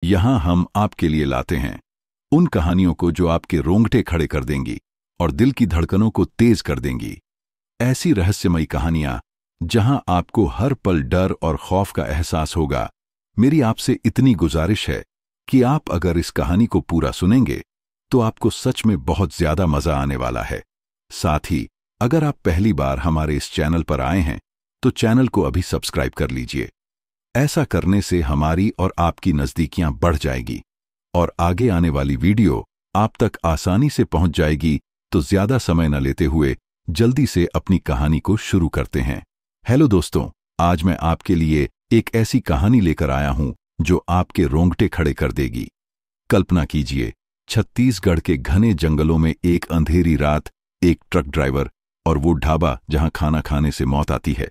यहां हम आपके लिए लाते हैं उन कहानियों को जो आपके रोंगटे खड़े कर देंगी और दिल की धड़कनों को तेज कर देंगी। ऐसी रहस्यमयी कहानियां जहां आपको हर पल डर और खौफ का एहसास होगा। मेरी आपसे इतनी गुजारिश है कि आप अगर इस कहानी को पूरा सुनेंगे तो आपको सच में बहुत ज्यादा मजा आने वाला है। साथ ही अगर आप पहली बार हमारे इस चैनल पर आए हैं तो चैनल को अभी सब्सक्राइब कर लीजिए। ऐसा करने से हमारी और आपकी नजदीकियां बढ़ जाएगी और आगे आने वाली वीडियो आप तक आसानी से पहुंच जाएगी। तो ज्यादा समय न लेते हुए जल्दी से अपनी कहानी को शुरू करते हैं। हेलो दोस्तों, आज मैं आपके लिए एक ऐसी कहानी लेकर आया हूं जो आपके रोंगटे खड़े कर देगी। कल्पना कीजिए, छत्तीसगढ़ के घने जंगलों में एक अंधेरी रात, एक ट्रक ड्राइवर और वो ढाबा जहां खाना खाने से मौत आती है।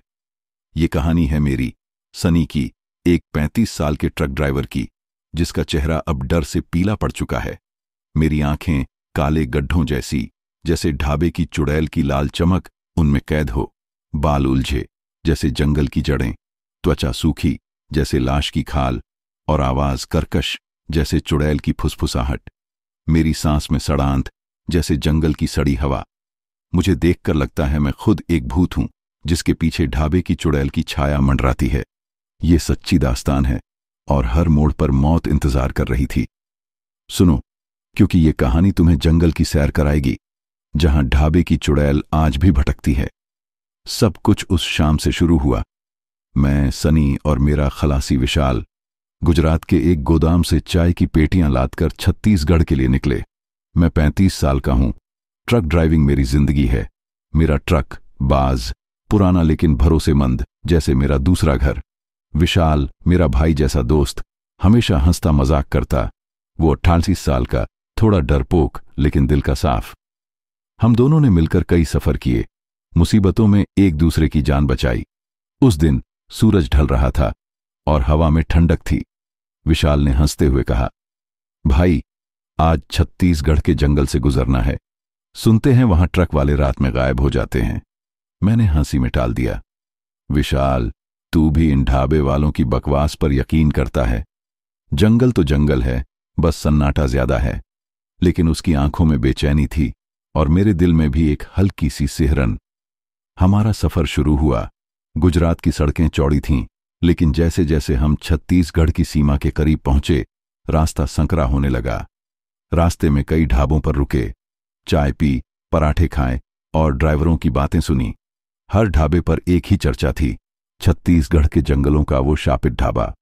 ये कहानी है मेरी सनी की, एक 35 साल के ट्रक ड्राइवर की, जिसका चेहरा अब डर से पीला पड़ चुका है। मेरी आंखें काले गड्ढों जैसी, जैसे ढाबे की चुड़ैल की लाल चमक उनमें कैद हो। बाल उलझे जैसे जंगल की जड़ें, त्वचा सूखी जैसे लाश की खाल और आवाज कर्कश जैसे चुड़ैल की फुसफुसाहट। मेरी सांस में सड़ांत जैसे जंगल की सड़ी हवा। मुझे देखकर लगता है मैं खुद एक भूत हूं जिसके पीछे ढाबे की चुड़ैल की छाया मंडराती है। ये सच्ची दास्तान है और हर मोड़ पर मौत इंतजार कर रही थी। सुनो, क्योंकि ये कहानी तुम्हें जंगल की सैर कराएगी जहां ढाबे की चुड़ैल आज भी भटकती है। सब कुछ उस शाम से शुरू हुआ। मैं, सनी और मेरा खलासी विशाल गुजरात के एक गोदाम से चाय की पेटियां लादकर छत्तीसगढ़ के लिए निकले। मैं 35 साल का हूं। ट्रक ड्राइविंग मेरी जिंदगी है। मेरा ट्रक बाज, पुराना लेकिन भरोसेमंद, जैसे मेरा दूसरा घर। विशाल मेरा भाई जैसा दोस्त, हमेशा हंसता मजाक करता। वो 88 साल का, थोड़ा डरपोक लेकिन दिल का साफ। हम दोनों ने मिलकर कई सफर किए, मुसीबतों में एक दूसरे की जान बचाई। उस दिन सूरज ढल रहा था और हवा में ठंडक थी। विशाल ने हंसते हुए कहा, भाई, आज छत्तीसगढ़ के जंगल से गुजरना है। सुनते हैं वहां ट्रक वाले रात में गायब हो जाते हैं। मैंने हंसी में टाल दिया, विशाल, तू भी इन ढाबे वालों की बकवास पर यकीन करता है। जंगल तो जंगल है, बस सन्नाटा ज्यादा है। लेकिन उसकी आंखों में बेचैनी थी और मेरे दिल में भी एक हल्की सी सिहरन। हमारा सफर शुरू हुआ। गुजरात की सड़कें चौड़ी थीं, लेकिन जैसे जैसे हम छत्तीसगढ़ की सीमा के करीब पहुंचे, रास्ता संकरा होने लगा। रास्ते में कई ढाबों पर रुके, चाय पी, पराठे खाए और ड्राइवरों की बातें सुनी। हर ढाबे पर एक ही चर्चा थी, छत्तीसगढ़ के जंगलों का वो शापित ढाबा।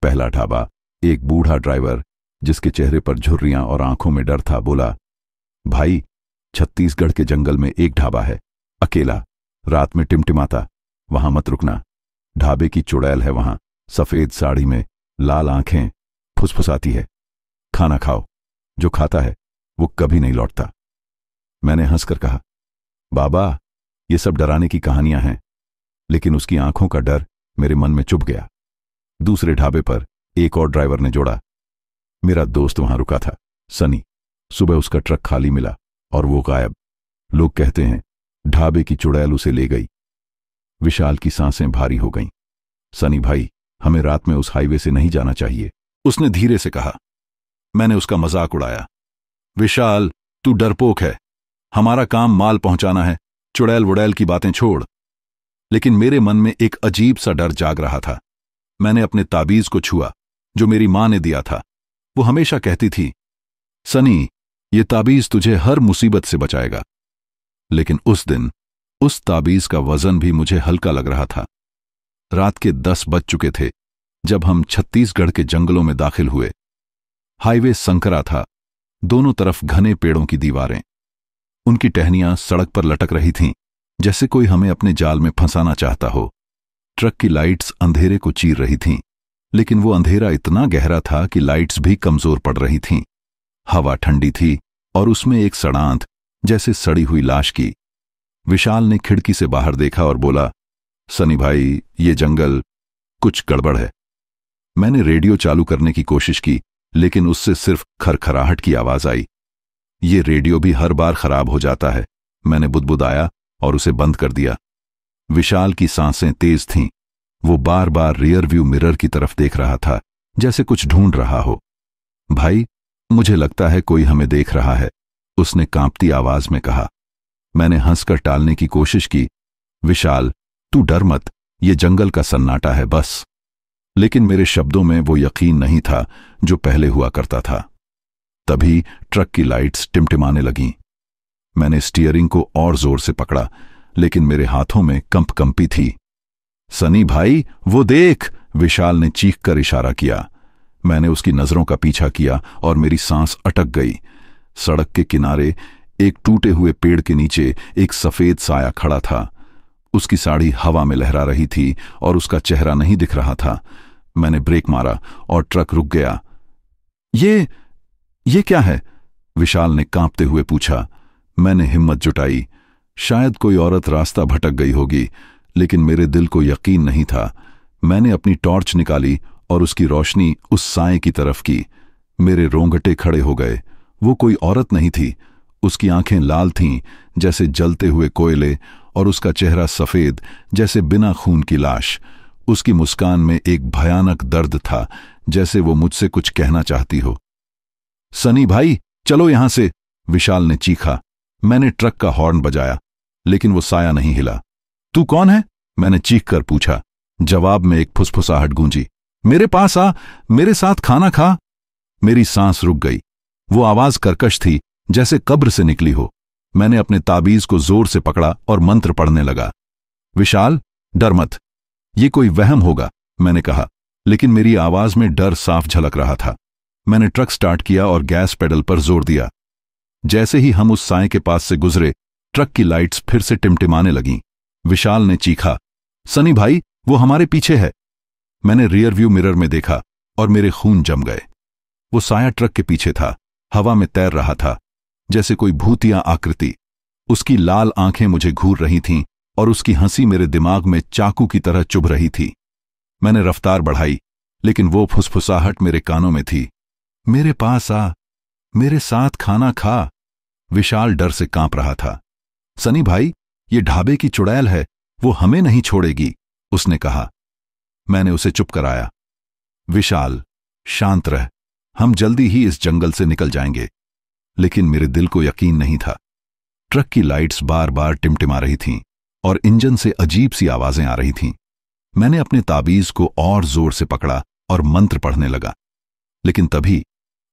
पहला ढाबा, एक बूढ़ा ड्राइवर जिसके चेहरे पर झुर्रियां और आंखों में डर था, बोला, भाई, छत्तीसगढ़ के जंगल में एक ढाबा है, अकेला, रात में टिमटिमाता, वहां मत रुकना। ढाबे की चुड़ैल है वहां, सफेद साड़ी में, लाल आंखें, फुसफुसाती है। खाना खाओ, जो खाता है वो कभी नहीं लौटता। मैंने हंसकर कहा, बाबा, ये सब डराने की कहानियां हैं। लेकिन उसकी आंखों का डर मेरे मन में चुभ गया। दूसरे ढाबे पर एक और ड्राइवर ने जोड़ा, मेरा दोस्त वहां रुका था, सनी। सुबह उसका ट्रक खाली मिला और वो गायब। लोग कहते हैं ढाबे की चुड़ैल उसे ले गई। विशाल की सांसें भारी हो गईं। सनी भाई, हमें रात में उस हाईवे से नहीं जाना चाहिए, उसने धीरे से कहा। मैंने उसका मजाक उड़ाया, विशाल, तू डरपोक है, हमारा काम माल पहुंचाना है, चुड़ैल वुड़ैल की बातें छोड़। लेकिन मेरे मन में एक अजीब सा डर जाग रहा था। मैंने अपने ताबीज को छुआ जो मेरी मां ने दिया था। वो हमेशा कहती थी, सनी, ये ताबीज तुझे हर मुसीबत से बचाएगा। लेकिन उस दिन उस ताबीज का वजन भी मुझे हल्का लग रहा था। रात के 10 बज चुके थे जब हम छत्तीसगढ़ के जंगलों में दाखिल हुए। हाईवे संकरा था, दोनों तरफ घने पेड़ों की दीवारें। उनकी टहनियां सड़क पर लटक रही थीं, जैसे कोई हमें अपने जाल में फंसाना चाहता हो। ट्रक की लाइट्स अंधेरे को चीर रही थीं, लेकिन वो अंधेरा इतना गहरा था कि लाइट्स भी कमजोर पड़ रही थीं। हवा ठंडी थी और उसमें एक सड़ांत, जैसे सड़ी हुई लाश की। विशाल ने खिड़की से बाहर देखा और बोला, सनी भाई, ये जंगल, कुछ गड़बड़ है। मैंने रेडियो चालू करने की कोशिश की, लेकिन उससे सिर्फ खरखराहट की आवाज आई। ये रेडियो भी हर बार खराब हो जाता है, मैंने बुदबुदाया और उसे बंद कर दिया। विशाल की सांसें तेज थीं। वो बार बार रियर व्यू मिरर की तरफ देख रहा था, जैसे कुछ ढूंढ रहा हो। भाई, मुझे लगता है कोई हमें देख रहा है, उसने कांपती आवाज में कहा। मैंने हंसकर टालने की कोशिश की। विशाल, तू डर मत, ये जंगल का सन्नाटा है बस। लेकिन मेरे शब्दों में वो यकीन नहीं था जो पहले हुआ करता था। तभी ट्रक की लाइट्स टिमटिमाने लगीं। मैंने स्टीयरिंग को और जोर से पकड़ा, लेकिन मेरे हाथों में कंपी थी। सनी भाई, वो देख, विशाल ने चीख कर इशारा किया। मैंने उसकी नजरों का पीछा किया और मेरी सांस अटक गई। सड़क के किनारे एक टूटे हुए पेड़ के नीचे एक सफेद साया खड़ा था। उसकी साड़ी हवा में लहरा रही थी और उसका चेहरा नहीं दिख रहा था। मैंने ब्रेक मारा और ट्रक रुक गया। ये क्या है? विशाल ने कांपते हुए पूछा। मैंने हिम्मत जुटाई। शायद कोई औरत रास्ता भटक गई होगी, लेकिन मेरे दिल को यकीन नहीं था। मैंने अपनी टॉर्च निकाली और उसकी रोशनी उस साए की तरफ की। मेरे रोंगटे खड़े हो गए। वो कोई औरत नहीं थी। उसकी आंखें लाल थीं जैसे जलते हुए कोयले और उसका चेहरा सफेद जैसे बिना खून की लाश। उसकी मुस्कान में एक भयानक दर्द था, जैसे वो मुझसे कुछ कहना चाहती हो। सनी भाई, चलो यहां से, विशाल ने चीखा। मैंने ट्रक का हॉर्न बजाया, लेकिन वो साया नहीं हिला। तू कौन है? मैंने चीख कर पूछा। जवाब में एक फुसफुसाहट गूंजी। मेरे पास आ, मेरे साथ खाना खा। मेरी सांस रुक गई। वो आवाज कर्कश थी, जैसे कब्र से निकली हो। मैंने अपने ताबीज को जोर से पकड़ा और मंत्र पढ़ने लगा। विशाल, डर मत, ये कोई वहम होगा, मैंने कहा, लेकिन मेरी आवाज में डर साफ झलक रहा था। मैंने ट्रक स्टार्ट किया और गैस पेडल पर जोर दिया। जैसे ही हम उस साए के पास से गुजरे, ट्रक की लाइट्स फिर से टिमटिमाने लगीं। विशाल ने चीखा, सनी भाई, वो हमारे पीछे है। मैंने रियर व्यू मिरर में देखा और मेरे खून जम गए। वो साया ट्रक के पीछे था, हवा में तैर रहा था, जैसे कोई भूतिया आकृति। उसकी लाल आंखें मुझे घूर रही थीं और उसकी हंसी मेरे दिमाग में चाकू की तरह चुभ रही थी। मैंने रफ्तार बढ़ाई, लेकिन वो फुसफुसाहट मेरे कानों में थी। मेरे पास आ, मेरे साथ खाना खा। विशाल डर से कांप रहा था। सनी भाई, ये ढाबे की चुड़ैल है, वो हमें नहीं छोड़ेगी, उसने कहा। मैंने उसे चुप कराया। विशाल, शांत रह, हम जल्दी ही इस जंगल से निकल जाएंगे। लेकिन मेरे दिल को यकीन नहीं था। ट्रक की लाइट्स बार बार टिमटिमा रही थीं और इंजन से अजीब सी आवाजें आ रही थीं। मैंने अपने ताबीज को और जोर से पकड़ा और मंत्र पढ़ने लगा, लेकिन तभी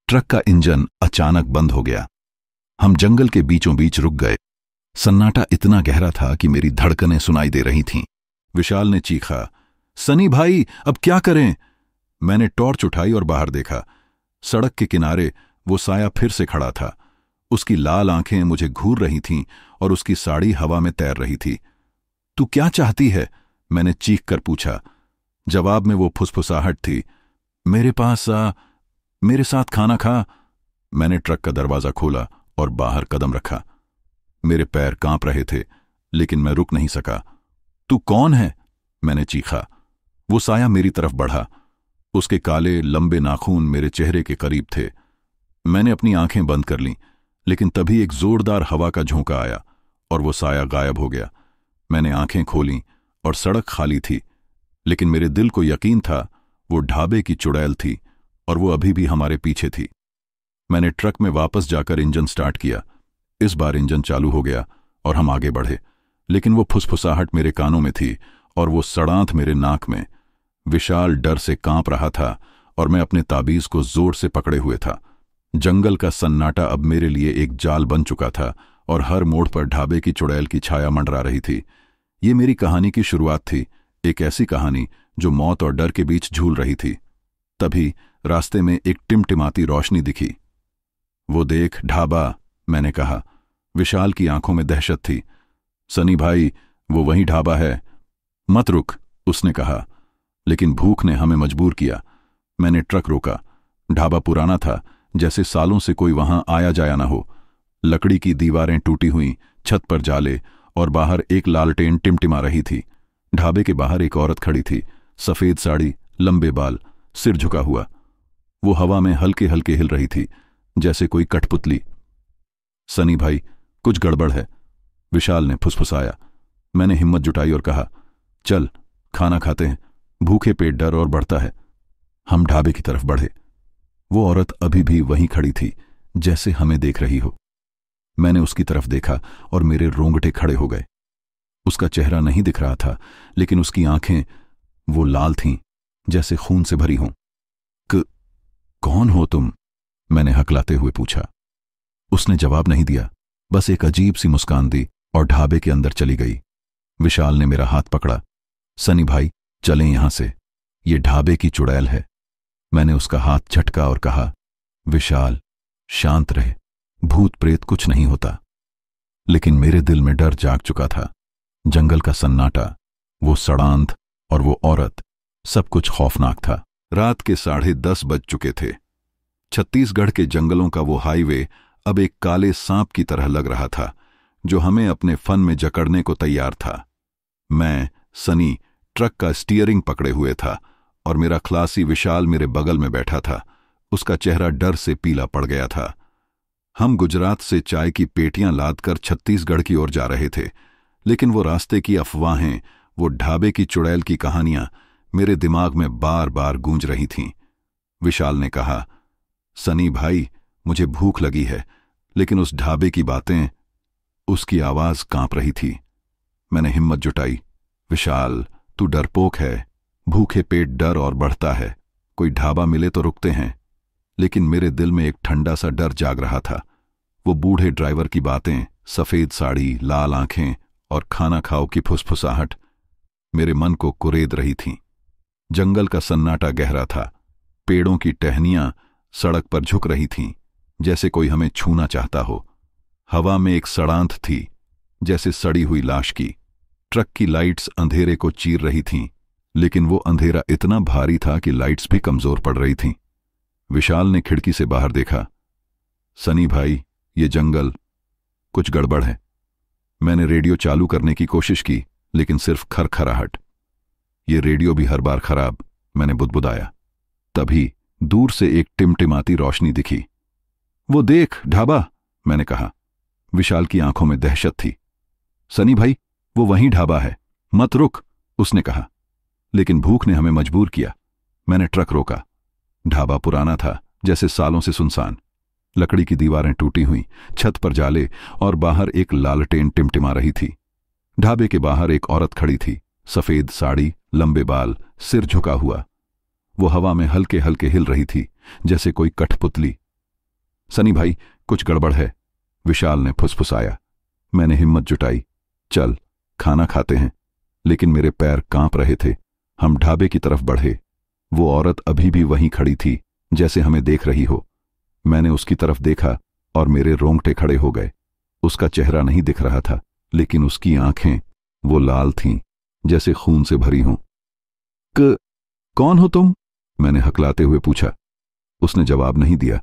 ट्रक का इंजन अचानक बंद हो गया। हम जंगल के बीचों बीच रुक गए। सन्नाटा इतना गहरा था कि मेरी धड़कनें सुनाई दे रही थीं। विशाल ने चीखा, सनी भाई, अब क्या करें? मैंने टॉर्च उठाई और बाहर देखा। सड़क के किनारे वो साया फिर से खड़ा था। उसकी लाल आंखें मुझे घूर रही थीं और उसकी साड़ी हवा में तैर रही थी। तू क्या चाहती है? मैंने चीख कर पूछा। जवाब में वो फुसफुसाहट थी। मेरे पास आ, मेरे साथ खाना खा। मैंने ट्रक का दरवाजा खोला और बाहर कदम रखा। मेरे पैर कांप रहे थे, लेकिन मैं रुक नहीं सका। तू कौन है? मैंने चीखा। वो साया मेरी तरफ बढ़ा। उसके काले लंबे नाखून मेरे चेहरे के करीब थे। मैंने अपनी आंखें बंद कर लीं, लेकिन तभी एक जोरदार हवा का झोंका आया और वो साया गायब हो गया। मैंने आंखें खोलीं और सड़क खाली थी, लेकिन मेरे दिल को यकीन था वो ढाबे की चुड़ैल थी और वो अभी भी हमारे पीछे थी। मैंने ट्रक में वापस जाकर इंजन स्टार्ट किया। इस बार इंजन चालू हो गया और हम आगे बढ़े, लेकिन वो फुसफुसाहट मेरे कानों में थी और वो सड़ांत मेरे नाक में। विशाल डर से कांप रहा था और मैं अपने ताबीज को जोर से पकड़े हुए था। जंगल का सन्नाटा अब मेरे लिए एक जाल बन चुका था और हर मोड़ पर ढाबे की चुड़ैल की छाया मंडरा रही थी। ये मेरी कहानी की शुरुआत थी, एक ऐसी कहानी जो मौत और डर के बीच झूल रही थी। तभी रास्ते में एक टिमटिमाती रोशनी दिखी। वो देख, ढाबा, मैंने कहा। विशाल की आंखों में दहशत थी। सनी भाई, वो वही ढाबा है। मत रुक, उसने कहा, लेकिन भूख ने हमें मजबूर किया। मैंने ट्रक रोका। ढाबा पुराना था, जैसे सालों से कोई वहां आया जाया ना हो। लकड़ी की दीवारें टूटी हुई, छत पर जाले और बाहर एक लालटेन टिमटिमा रही थी। ढाबे के बाहर एक औरत खड़ी थी, सफेद साड़ी, लंबे बाल, सिर झुका हुआ। वो हवा में हल्के हल्के हिल रही थी, जैसे कोई कठपुतली। सनी भाई, कुछ गड़बड़ है, विशाल ने फुसफुसाया। मैंने हिम्मत जुटाई और कहा, चल खाना खाते हैं, भूखे पेट डर और बढ़ता है। हम ढाबे की तरफ बढ़े। वो औरत अभी भी वहीं खड़ी थी, जैसे हमें देख रही हो। मैंने उसकी तरफ देखा और मेरे रोंगटे खड़े हो गए। उसका चेहरा नहीं दिख रहा था, लेकिन उसकी आंखें वो लाल थीं, जैसे खून से भरी हों। कौन हो तुम? मैंने हकलाते हुए पूछा। उसने जवाब नहीं दिया, बस एक अजीब सी मुस्कान दी और ढाबे के अंदर चली गई। विशाल ने मेरा हाथ पकड़ा। सनी भाई, चलें यहां से, ये ढाबे की चुड़ैल है। मैंने उसका हाथ झटका और कहा, विशाल, शांत रहे, भूत प्रेत कुछ नहीं होता। लेकिन मेरे दिल में डर जाग चुका था। जंगल का सन्नाटा, वो सड़ांध और वो औरत, सब कुछ खौफनाक था। रात के 10:30 बज चुके थे। छत्तीसगढ़ के जंगलों का वो हाईवे अब एक काले सांप की तरह लग रहा था, जो हमें अपने फन में जकड़ने को तैयार था। मैं, सनी, ट्रक का स्टीयरिंग पकड़े हुए था और मेरा खलासी विशाल मेरे बगल में बैठा था। उसका चेहरा डर से पीला पड़ गया था। हम गुजरात से चाय की पेटियां लादकर छत्तीसगढ़ की ओर जा रहे थे, लेकिन वो रास्ते की अफवाहें, वो ढाबे की चुड़ैल की कहानियां मेरे दिमाग में बार बार गूंज रही थीं। विशाल ने कहा, सनी भाई, मुझे भूख लगी है, लेकिन उस ढाबे की बातें। उसकी आवाज कांप रही थी। मैंने हिम्मत जुटाई। विशाल, तू डरपोक है, भूखे पेट डर और बढ़ता है। कोई ढाबा मिले तो रुकते हैं। लेकिन मेरे दिल में एक ठंडा सा डर जाग रहा था। वो बूढ़े ड्राइवर की बातें, सफेद साड़ी, लाल आंखें और खाना खाओ की फुसफुसाहट मेरे मन को कुरेद रही थीं। जंगल का सन्नाटा गहरा था। पेड़ों की टहनियां सड़क पर झुक रही थीं, जैसे कोई हमें छूना चाहता हो। हवा में एक सड़ांध थी, जैसे सड़ी हुई लाश की। ट्रक की लाइट्स अंधेरे को चीर रही थीं, लेकिन वो अंधेरा इतना भारी था कि लाइट्स भी कमजोर पड़ रही थीं। विशाल ने खिड़की से बाहर देखा। सनी भाई, ये जंगल, कुछ गड़बड़ है। मैंने रेडियो चालू करने की कोशिश की, लेकिन सिर्फ खरखराहट। ये रेडियो भी हर बार खराब, मैंने बुदबुदाया। तभी दूर से एक टिमटिमाती रोशनी दिखी। वो देख, ढाबा, मैंने कहा। विशाल की आंखों में दहशत थी। सनी भाई, वो वहीं ढाबा है, मत रुक, उसने कहा। लेकिन भूख ने हमें मजबूर किया। मैंने ट्रक रोका। ढाबा पुराना था, जैसे सालों से सुनसान। लकड़ी की दीवारें टूटी हुई, छत पर जाले और बाहर एक लालटेन टिमटिमा रही थी। ढाबे के बाहर एक औरत खड़ी थी, सफेद साड़ी, लंबे बाल, सिर झुका हुआ। वो हवा में हल्के हल्के हिल रही थी, जैसे कोई कठपुतली। सनी भाई, कुछ गड़बड़ है, विशाल ने फुसफुसाया। मैंने हिम्मत जुटाई। चल, खाना खाते हैं। लेकिन मेरे पैर कांप रहे थे। हम ढाबे की तरफ बढ़े। वो औरत अभी भी वहीं खड़ी थी, जैसे हमें देख रही हो। मैंने उसकी तरफ देखा और मेरे रोंगटे खड़े हो गए। उसका चेहरा नहीं दिख रहा था, लेकिन उसकी आंखें वो लाल थीं, जैसे खून से भरी हों। कौन हो तुम? मैंने हकलाते हुए पूछा। उसने जवाब नहीं दिया,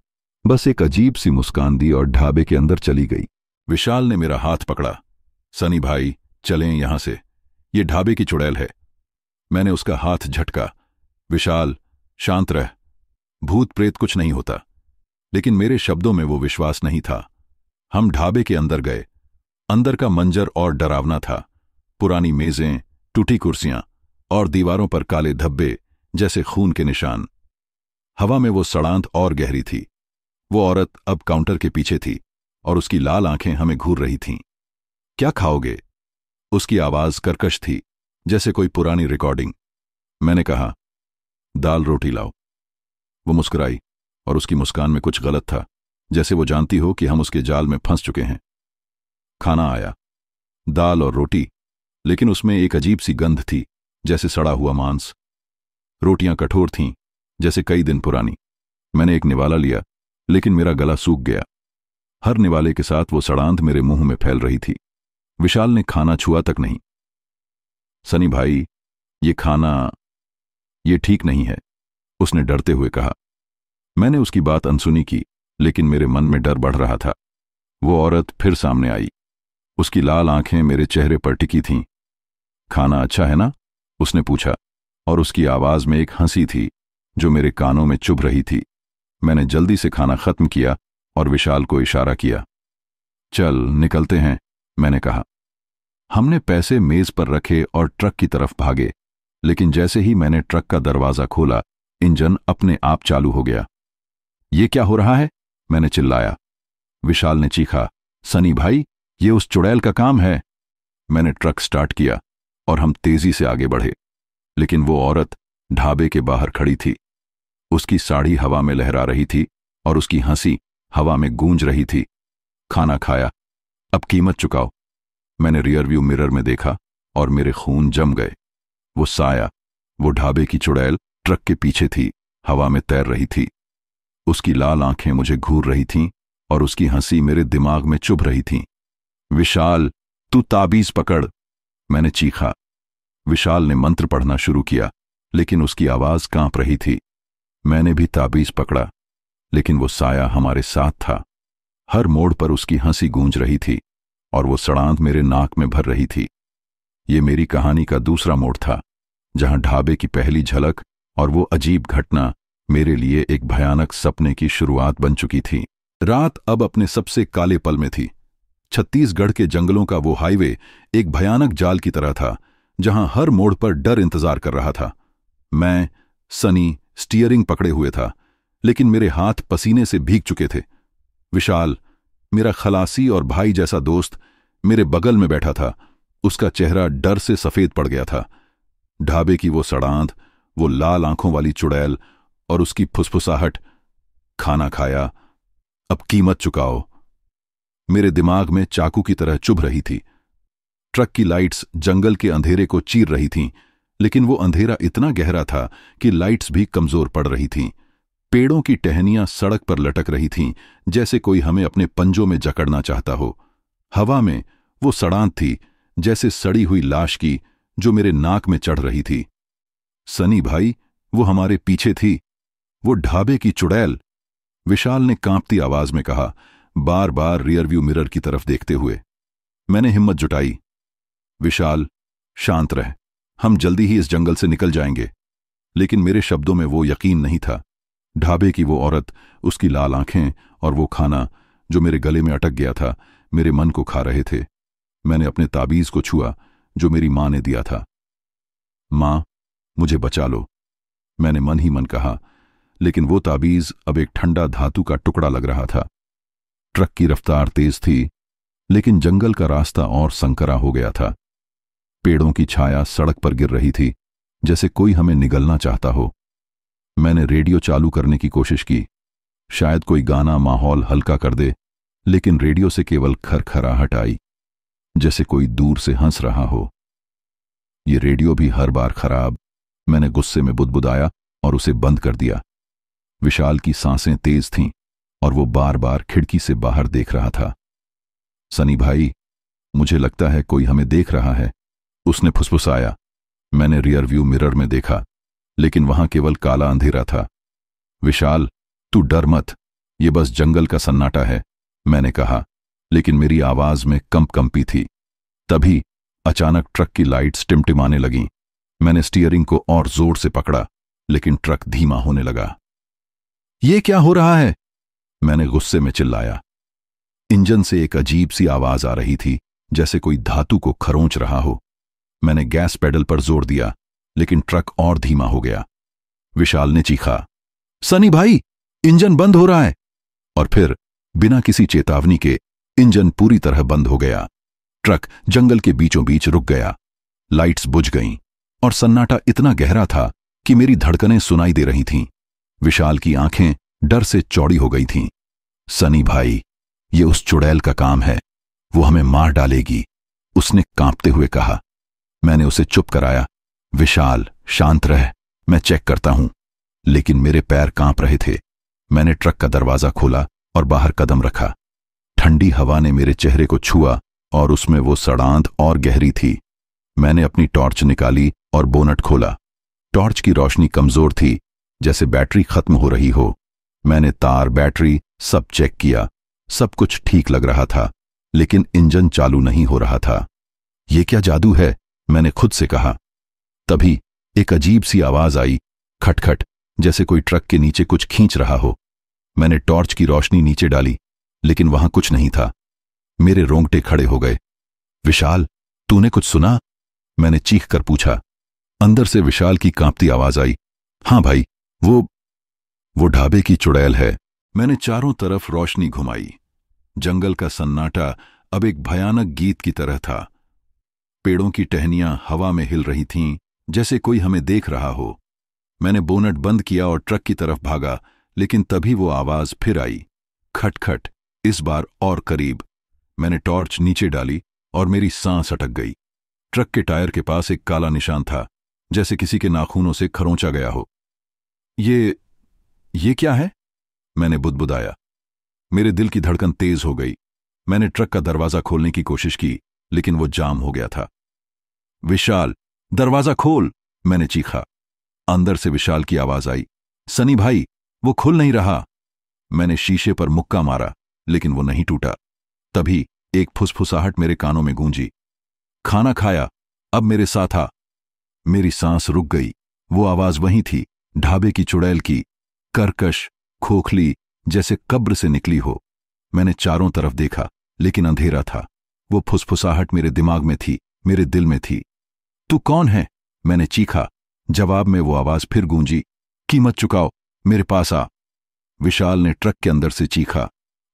बस एक अजीब सी मुस्कान दी और ढाबे के अंदर चली गई। विशाल ने मेरा हाथ पकड़ा। सनी भाई, चलें यहां से, ये ढाबे की चुड़ैल है। मैंने उसका हाथ झटका। विशाल, शांत रह, भूत प्रेत कुछ नहीं होता। लेकिन मेरे शब्दों में वो विश्वास नहीं था। हम ढाबे के अंदर गए। अंदर का मंजर और डरावना था। पुरानी मेजें, टूटी कुर्सियां और दीवारों पर काले धब्बे, जैसे खून के निशान। हवा में वो सड़ांध और गहरी थी। वो औरत अब काउंटर के पीछे थी और उसकी लाल आंखें हमें घूर रही थीं। क्या खाओगे? उसकी आवाज कर्कश थी, जैसे कोई पुरानी रिकॉर्डिंग। मैंने कहा, दाल रोटी लाओ। वो मुस्कुराई और उसकी मुस्कान में कुछ गलत था, जैसे वो जानती हो कि हम उसके जाल में फंस चुके हैं। खाना आया, दाल और रोटी, लेकिन उसमें एक अजीब सी गंध थी, जैसे सड़ा हुआ मांस। रोटियां कठोर थीं, जैसे कई दिन पुरानी। मैंने एक निवाला लिया, लेकिन मेरा गला सूख गया। हर निवाले के साथ वो सड़ांध मेरे मुंह में फैल रही थी। विशाल ने खाना छुआ तक नहीं। सनी भाई, ये खाना, ये ठीक नहीं है, उसने डरते हुए कहा। मैंने उसकी बात अनसुनी की, लेकिन मेरे मन में डर बढ़ रहा था। वो औरत फिर सामने आई। उसकी लाल आंखें मेरे चेहरे पर टिकी थीं। खाना अच्छा है ना? उसने पूछा, और उसकी आवाज में एक हंसी थी जो मेरे कानों में चुभ रही थी। मैंने जल्दी से खाना खत्म किया और विशाल को इशारा किया। चल, निकलते हैं, मैंने कहा। हमने पैसे मेज पर रखे और ट्रक की तरफ भागे, लेकिन जैसे ही मैंने ट्रक का दरवाजा खोला, इंजन अपने आप चालू हो गया। ये क्या हो रहा है? मैंने चिल्लाया। विशाल ने चीखा, सनी भाई, ये उस चुड़ैल का काम है। मैंने ट्रक स्टार्ट किया और हम तेजी से आगे बढ़े, लेकिन वो औरत ढाबे के बाहर खड़ी थी। उसकी साड़ी हवा में लहरा रही थी और उसकी हंसी हवा में गूंज रही थी। खाना खाया, अब कीमत चुकाओ। मैंने रियरव्यू मिरर में देखा और मेरे खून जम गए। वो साया, वो ढाबे की चुड़ैल ट्रक के पीछे थी, हवा में तैर रही थी। उसकी लाल आंखें मुझे घूर रही थीं और उसकी हंसी मेरे दिमाग में चुभ रही थी। विशाल, तू ताबीज पकड़, मैंने चीखा। विशाल ने मंत्र पढ़ना शुरू किया, लेकिन उसकी आवाज कांप रही थी। मैंने भी ताबीज पकड़ा, लेकिन वो साया हमारे साथ था। हर मोड़ पर उसकी हंसी गूंज रही थी और वो सड़ांध मेरे नाक में भर रही थी। ये मेरी कहानी का दूसरा मोड़ था, जहां ढाबे की पहली झलक और वो अजीब घटना मेरे लिए एक भयानक सपने की शुरुआत बन चुकी थी। रात अब अपने सबसे काले पल में थी। छत्तीसगढ़ के जंगलों का वो हाईवे एक भयानक जाल की तरह था, जहां हर मोड़ पर डर इंतजार कर रहा था। मैं, सनी, स्टीयरिंग पकड़े हुए था, लेकिन मेरे हाथ पसीने से भीग चुके थे। विशाल, मेरा खलासी और भाई जैसा दोस्त, मेरे बगल में बैठा था। उसका चेहरा डर से सफेद पड़ गया था। ढाबे की वो सड़ांध, वो लाल आंखों वाली चुड़ैल और उसकी फुसफुसाहट, खाना खाया, अब कीमत चुकाओ, मेरे दिमाग में चाकू की तरह चुभ रही थी। ट्रक की लाइट्स जंगल के अंधेरे को चीर रही थीं, लेकिन वो अंधेरा इतना गहरा था कि लाइट्स भी कमजोर पड़ रही थीं। पेड़ों की टहनियां सड़क पर लटक रही थीं, जैसे कोई हमें अपने पंजों में जकड़ना चाहता हो। हवा में वो सड़ांध थी, जैसे सड़ी हुई लाश की, जो मेरे नाक में चढ़ रही थी। सनी भाई, वो हमारे पीछे थी, वो ढाबे की चुड़ैल, विशाल ने कांपती आवाज में कहा, बार बार रियरव्यू मिरर की तरफ देखते हुए। मैंने हिम्मत जुटाई। विशाल, शांत रह, हम जल्दी ही इस जंगल से निकल जाएंगे। लेकिन मेरे शब्दों में वो यकीन नहीं था। ढाबे की वो औरत, उसकी लाल आंखें और वो खाना जो मेरे गले में अटक गया था, मेरे मन को खा रहे थे। मैंने अपने ताबीज को छुआ जो मेरी मां ने दिया था। मां, मुझे बचा लो, मैंने मन ही मन कहा, लेकिन वो ताबीज अब एक ठंडा धातु का टुकड़ा लग रहा था। ट्रक की रफ्तार तेज थी, लेकिन जंगल का रास्ता और संकरा हो गया था। पेड़ों की छाया सड़क पर गिर रही थी, जैसे कोई हमें निगलना चाहता हो। मैंने रेडियो चालू करने की कोशिश की, शायद कोई गाना माहौल हल्का कर दे, लेकिन रेडियो से केवल खरखराहट आई, जैसे कोई दूर से हंस रहा हो। ये रेडियो भी हर बार खराब। मैंने गुस्से में बुदबुदाया और उसे बंद कर दिया। विशाल की सांसें तेज थीं और वो बार बार खिड़की से बाहर देख रहा था। सनी भाई, मुझे लगता है कोई हमें देख रहा है, उसने फुसफुसाया। मैंने रियरव्यू मिरर में देखा, लेकिन वहां केवल काला अंधेरा था। विशाल, तू डर मत, ये बस जंगल का सन्नाटा है, मैंने कहा, लेकिन मेरी आवाज में कंपी थी। तभी अचानक ट्रक की लाइट्स टिमटिमाने लगीं। मैंने स्टीयरिंग को और जोर से पकड़ा, लेकिन ट्रक धीमा होने लगा। ये क्या हो रहा है? मैंने गुस्से में चिल्लाया। इंजन से एक अजीब सी आवाज आ रही थी, जैसे कोई धातु को खरोंच रहा हो। मैंने गैस पेडल पर जोर दिया, लेकिन ट्रक और धीमा हो गया। विशाल ने चीखा, सनी भाई, इंजन बंद हो रहा है। और फिर बिना किसी चेतावनी के इंजन पूरी तरह बंद हो गया। ट्रक जंगल के बीचों बीच रुक गया। लाइट्स बुझ गईं और सन्नाटा इतना गहरा था कि मेरी धड़कनें सुनाई दे रही थीं। विशाल की आंखें डर से चौड़ी हो गई थीं। सनी भाई, ये उस चुड़ैल का काम है, वो हमें मार डालेगी, उसने कांपते हुए कहा। मैंने उसे चुप कराया। विशाल, शांत रह, मैं चेक करता हूं। लेकिन मेरे पैर कांप रहे थे। मैंने ट्रक का दरवाजा खोला और बाहर कदम रखा। ठंडी हवा ने मेरे चेहरे को छुआ और उसमें वो सड़ांध और गहरी थी। मैंने अपनी टॉर्च निकाली और बोनट खोला। टॉर्च की रोशनी कमजोर थी, जैसे बैटरी खत्म हो रही हो। मैंने तार, बैटरी सब चेक किया। सब कुछ ठीक लग रहा था, लेकिन इंजन चालू नहीं हो रहा था। यह क्या जादू है, मैंने खुद से कहा। तभी एक अजीब सी आवाज आई, खटखट, जैसे कोई ट्रक के नीचे कुछ खींच रहा हो। मैंने टॉर्च की रोशनी नीचे डाली, लेकिन वहां कुछ नहीं था। मेरे रोंगटे खड़े हो गए। विशाल, तूने कुछ सुना? मैंने चीख कर पूछा। अंदर से विशाल की कांपती आवाज आई, हाँ भाई, वो ढाबे की चुड़ैल है, मैंने चारों तरफ रोशनी घुमाई। जंगल का सन्नाटा अब एक भयानक गीत की तरह था। पेड़ों की टहनियां हवा में हिल रही थीं, जैसे कोई हमें देख रहा हो। मैंने बोनट बंद किया और ट्रक की तरफ भागा, लेकिन तभी वो आवाज फिर आई, खटखट, इस बार और करीब। मैंने टॉर्च नीचे डाली और मेरी सांस अटक गई। ट्रक के टायर के पास एक काला निशान था, जैसे किसी के नाखूनों से खरोंचा गया हो। ये क्या है? मैंने बुदबुदाया। मेरे दिल की धड़कन तेज हो गई। मैंने ट्रक का दरवाजा खोलने की कोशिश की, लेकिन वो जाम हो गया था। विशाल, दरवाजा खोल! मैंने चीखा। अंदर से विशाल की आवाज आई, सनी भाई, वो खुल नहीं रहा। मैंने शीशे पर मुक्का मारा, लेकिन वो नहीं टूटा। तभी एक फुसफुसाहट मेरे कानों में गूंजी, खाना खाया, अब मेरे साथ आ। मेरी सांस रुक गई। वो आवाज वही थी, ढाबे की चुड़ैल की, कर्कश, खोखली, जैसे कब्र से निकली हो। मैंने चारों तरफ देखा, लेकिन अंधेरा था। वो फुसफुसाहट मेरे दिमाग में थी, मेरे दिल में थी। तू कौन है? मैंने चीखा। जवाब में वो आवाज फिर गूंजी, कीमत चुकाओ, मेरे पास आ। विशाल ने ट्रक के अंदर से चीखा,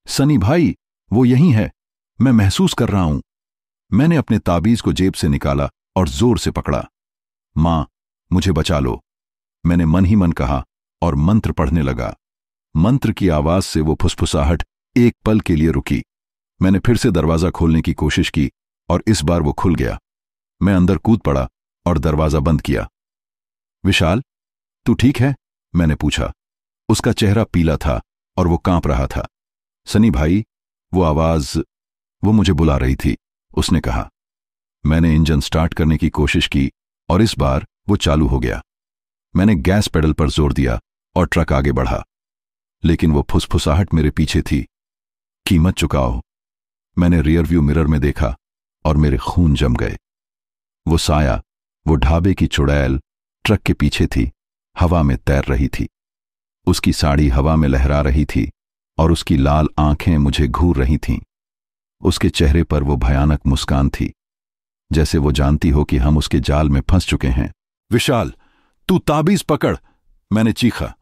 सनी भाई, वो यहीं है, मैं महसूस कर रहा हूं। मैंने अपने ताबीज को जेब से निकाला और जोर से पकड़ा। मां, मुझे बचा लो, मैंने मन ही मन कहा और मंत्र पढ़ने लगा। मंत्र की आवाज से वो फुसफुसाहट एक पल के लिए रुकी। मैंने फिर से दरवाजा खोलने की कोशिश की और इस बार वो खुल गया। मैं अंदर कूद पड़ा और दरवाजा बंद किया। विशाल, तू ठीक है? मैंने पूछा। उसका चेहरा पीला था और वो कांप रहा था। सनी भाई, वो आवाज, वो मुझे बुला रही थी, उसने कहा। मैंने इंजन स्टार्ट करने की कोशिश की और इस बार वो चालू हो गया। मैंने गैस पेडल पर जोर दिया और ट्रक आगे बढ़ा, लेकिन वो फुसफुसाहट मेरे पीछे थी, कीमत चुकाओ। मैंने रियरव्यू मिरर में देखा और मेरे खून जम गए। वो साया, वो ढाबे की चुड़ैल ट्रक के पीछे थी, हवा में तैर रही थी। उसकी साड़ी हवा में लहरा रही थी और उसकी लाल आंखें मुझे घूर रही थीं। उसके चेहरे पर वो भयानक मुस्कान थी, जैसे वो जानती हो कि हम उसके जाल में फंस चुके हैं। विशाल, तू ताबीज पकड़! मैंने चीखा।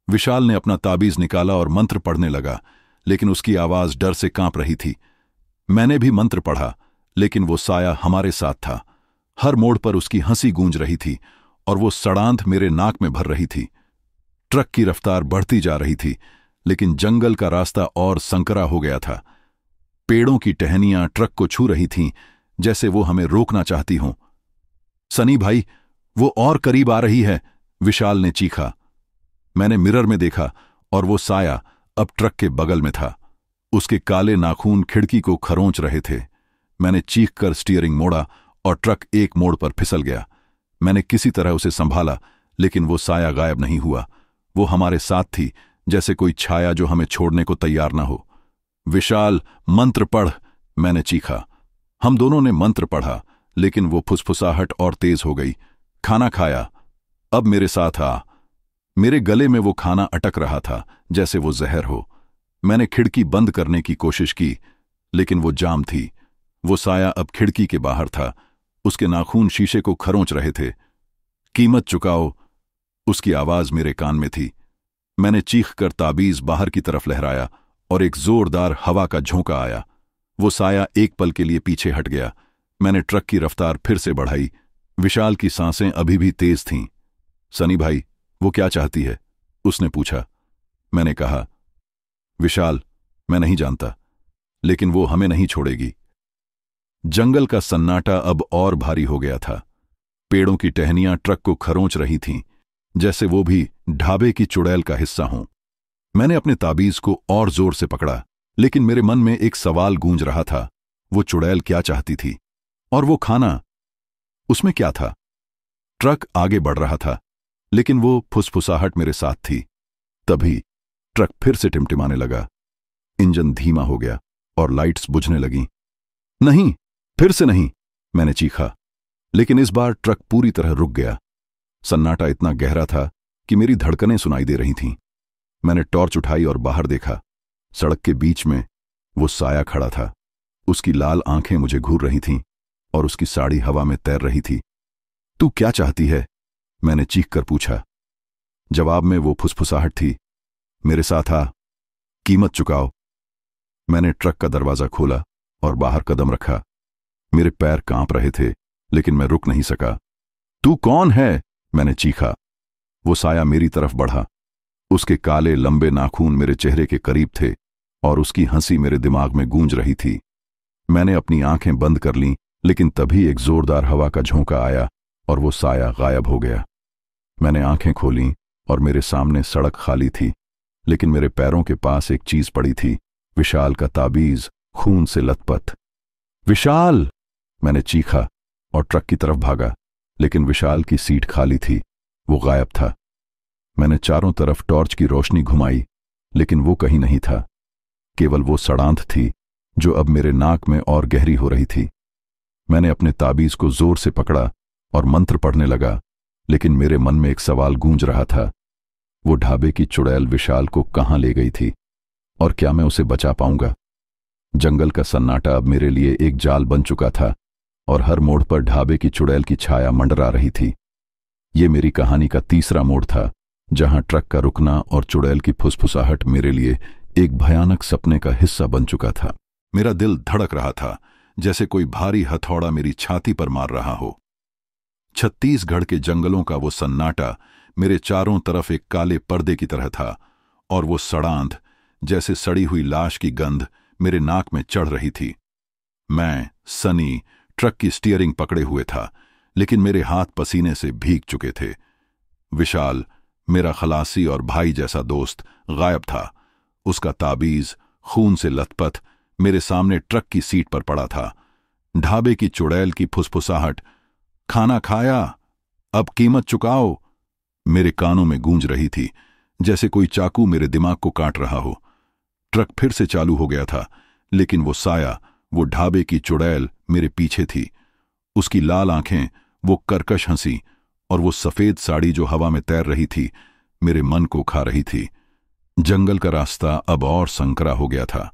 विशाल ने अपना ताबीज निकाला और मंत्र पढ़ने लगा, लेकिन उसकी आवाज डर से कांप रही थी। मैंने भी मंत्र पढ़ा, लेकिन वो साया हमारे साथ था। हर मोड़ पर उसकी हंसी गूंज रही थी और वो सड़ांध मेरे नाक में भर रही थी। ट्रक की रफ्तार बढ़ती जा रही थी, लेकिन जंगल का रास्ता और संकरा हो गया था। पेड़ों की टहनियां ट्रक को छू रही थीं, जैसे वो हमें रोकना चाहती हों। सनी भाई, वो और करीब आ रही है, विशाल ने चीखा। मैंने मिरर में देखा और वो साया अब ट्रक के बगल में था। उसके काले नाखून खिड़की को खरोंच रहे थे। मैंने चीखकर स्टीयरिंग मोड़ा और ट्रक एक मोड़ पर फिसल गया। मैंने किसी तरह उसे संभाला, लेकिन वो साया गायब नहीं हुआ। वो हमारे साथ थी, जैसे कोई छाया जो हमें छोड़ने को तैयार ना हो। विशाल, मंत्र पढ़! मैंने चीखा। हम दोनों ने मंत्र पढ़ा, लेकिन वो फुसफुसाहट और तेज हो गई। खाना खाया, अब मेरे साथ आ। मेरे गले में वो खाना अटक रहा था, जैसे वो जहर हो। मैंने खिड़की बंद करने की कोशिश की, लेकिन वो जाम थी। वो साया अब खिड़की के बाहर था। उसके नाखून शीशे को खरोंच रहे थे। कीमत चुकाओ, उसकी आवाज मेरे कान में थी। मैंने चीखकर ताबीज बाहर की तरफ लहराया और एक जोरदार हवा का झोंका आया। वो साया एक पल के लिए पीछे हट गया। मैंने ट्रक की रफ्तार फिर से बढ़ाई। विशाल की सांसें अभी भी तेज थीं। सनी भाई, वो क्या चाहती है? उसने पूछा। मैंने कहा, विशाल, मैं नहीं जानता, लेकिन वो हमें नहीं छोड़ेगी। जंगल का सन्नाटा अब और भारी हो गया था। पेड़ों की टहनियां ट्रक को खरोंच रही थीं, जैसे वो भी ढाबे की चुड़ैल का हिस्सा हों। मैंने अपने ताबीज को और जोर से पकड़ा, लेकिन मेरे मन में एक सवाल गूंज रहा था, वो चुड़ैल क्या चाहती थी? और वो खाना, उसमें क्या था? ट्रक आगे बढ़ रहा था, लेकिन वो फुसफुसाहट मेरे साथ थी। तभी ट्रक फिर से टिमटिमाने लगा। इंजन धीमा हो गया और लाइट्स बुझने लगीं। नहीं, फिर से नहीं, मैंने चीखा। लेकिन इस बार ट्रक पूरी तरह रुक गया। सन्नाटा इतना गहरा था कि मेरी धड़कनें सुनाई दे रही थीं। मैंने टॉर्च उठाई और बाहर देखा। सड़क के बीच में वो साया खड़ा था। उसकी लाल आंखें मुझे घूर रही थीं और उसकी साड़ी हवा में तैर रही थी। तू क्या चाहती है? मैंने चीख कर पूछा। जवाब में वो फुसफुसाहट थी, मेरे साथ आ, कीमत चुकाओ। मैंने ट्रक का दरवाजा खोला और बाहर कदम रखा। मेरे पैर कांप रहे थे, लेकिन मैं रुक नहीं सका। तू कौन है? मैंने चीखा। वो साया मेरी तरफ बढ़ा। उसके काले लंबे नाखून मेरे चेहरे के करीब थे और उसकी हंसी मेरे दिमाग में गूंज रही थी। मैंने अपनी आंखें बंद कर लीं, लेकिन तभी एक जोरदार हवा का झोंका आया और वो साया गायब हो गया। मैंने आंखें खोलीं और मेरे सामने सड़क खाली थी, लेकिन मेरे पैरों के पास एक चीज पड़ी थी, विशाल का ताबीज, खून से लथपथ। विशाल! मैंने चीखा और ट्रक की तरफ भागा, लेकिन विशाल की सीट खाली थी। वो गायब था। मैंने चारों तरफ टॉर्च की रोशनी घुमाई, लेकिन वो कहीं नहीं था। केवल वो सड़ांध थी जो अब मेरे नाक में और गहरी हो रही थी। मैंने अपने ताबीज को जोर से पकड़ा और मंत्र पढ़ने लगा, लेकिन मेरे मन में एक सवाल गूंज रहा था। वो ढाबे की चुड़ैल विशाल को कहां ले गई थी और क्या मैं उसे बचा पाऊंगा? जंगल का सन्नाटा अब मेरे लिए एक जाल बन चुका था और हर मोड़ पर ढाबे की चुड़ैल की छाया मंडरा रही थी। ये मेरी कहानी का तीसरा मोड़ था, जहां ट्रक का रुकना और चुड़ैल की फुसफुसाहट मेरे लिए एक भयानक सपने का हिस्सा बन चुका था। मेरा दिल धड़क रहा था, जैसे कोई भारी हथौड़ा मेरी छाती पर मार रहा हो। छत्तीसगढ़ के जंगलों का वो सन्नाटा मेरे चारों तरफ एक काले पर्दे की तरह था, और वो सड़ांध, जैसे सड़ी हुई लाश की गंध, मेरे नाक में चढ़ रही थी। मैं, सनी, ट्रक की स्टीयरिंग पकड़े हुए था, लेकिन मेरे हाथ पसीने से भीग चुके थे। विशाल, मेरा खलासी और भाई जैसा दोस्त, गायब था। उसका ताबीज, खून से लथपथ, मेरे सामने ट्रक की सीट पर पड़ा था। ढाबे की चुड़ैल की फुसफुसाहट, खाना खाया, अब कीमत चुकाओ, मेरे कानों में गूंज रही थी, जैसे कोई चाकू मेरे दिमाग को काट रहा हो। ट्रक फिर से चालू हो गया था, लेकिन वो साया, वो ढाबे की चुड़ैल मेरे पीछे थी। उसकी लाल आंखें, वो कर्कश हंसी और वो सफेद साड़ी जो हवा में तैर रही थी, मेरे मन को खा रही थी। जंगल का रास्ता अब और संकरा हो गया था।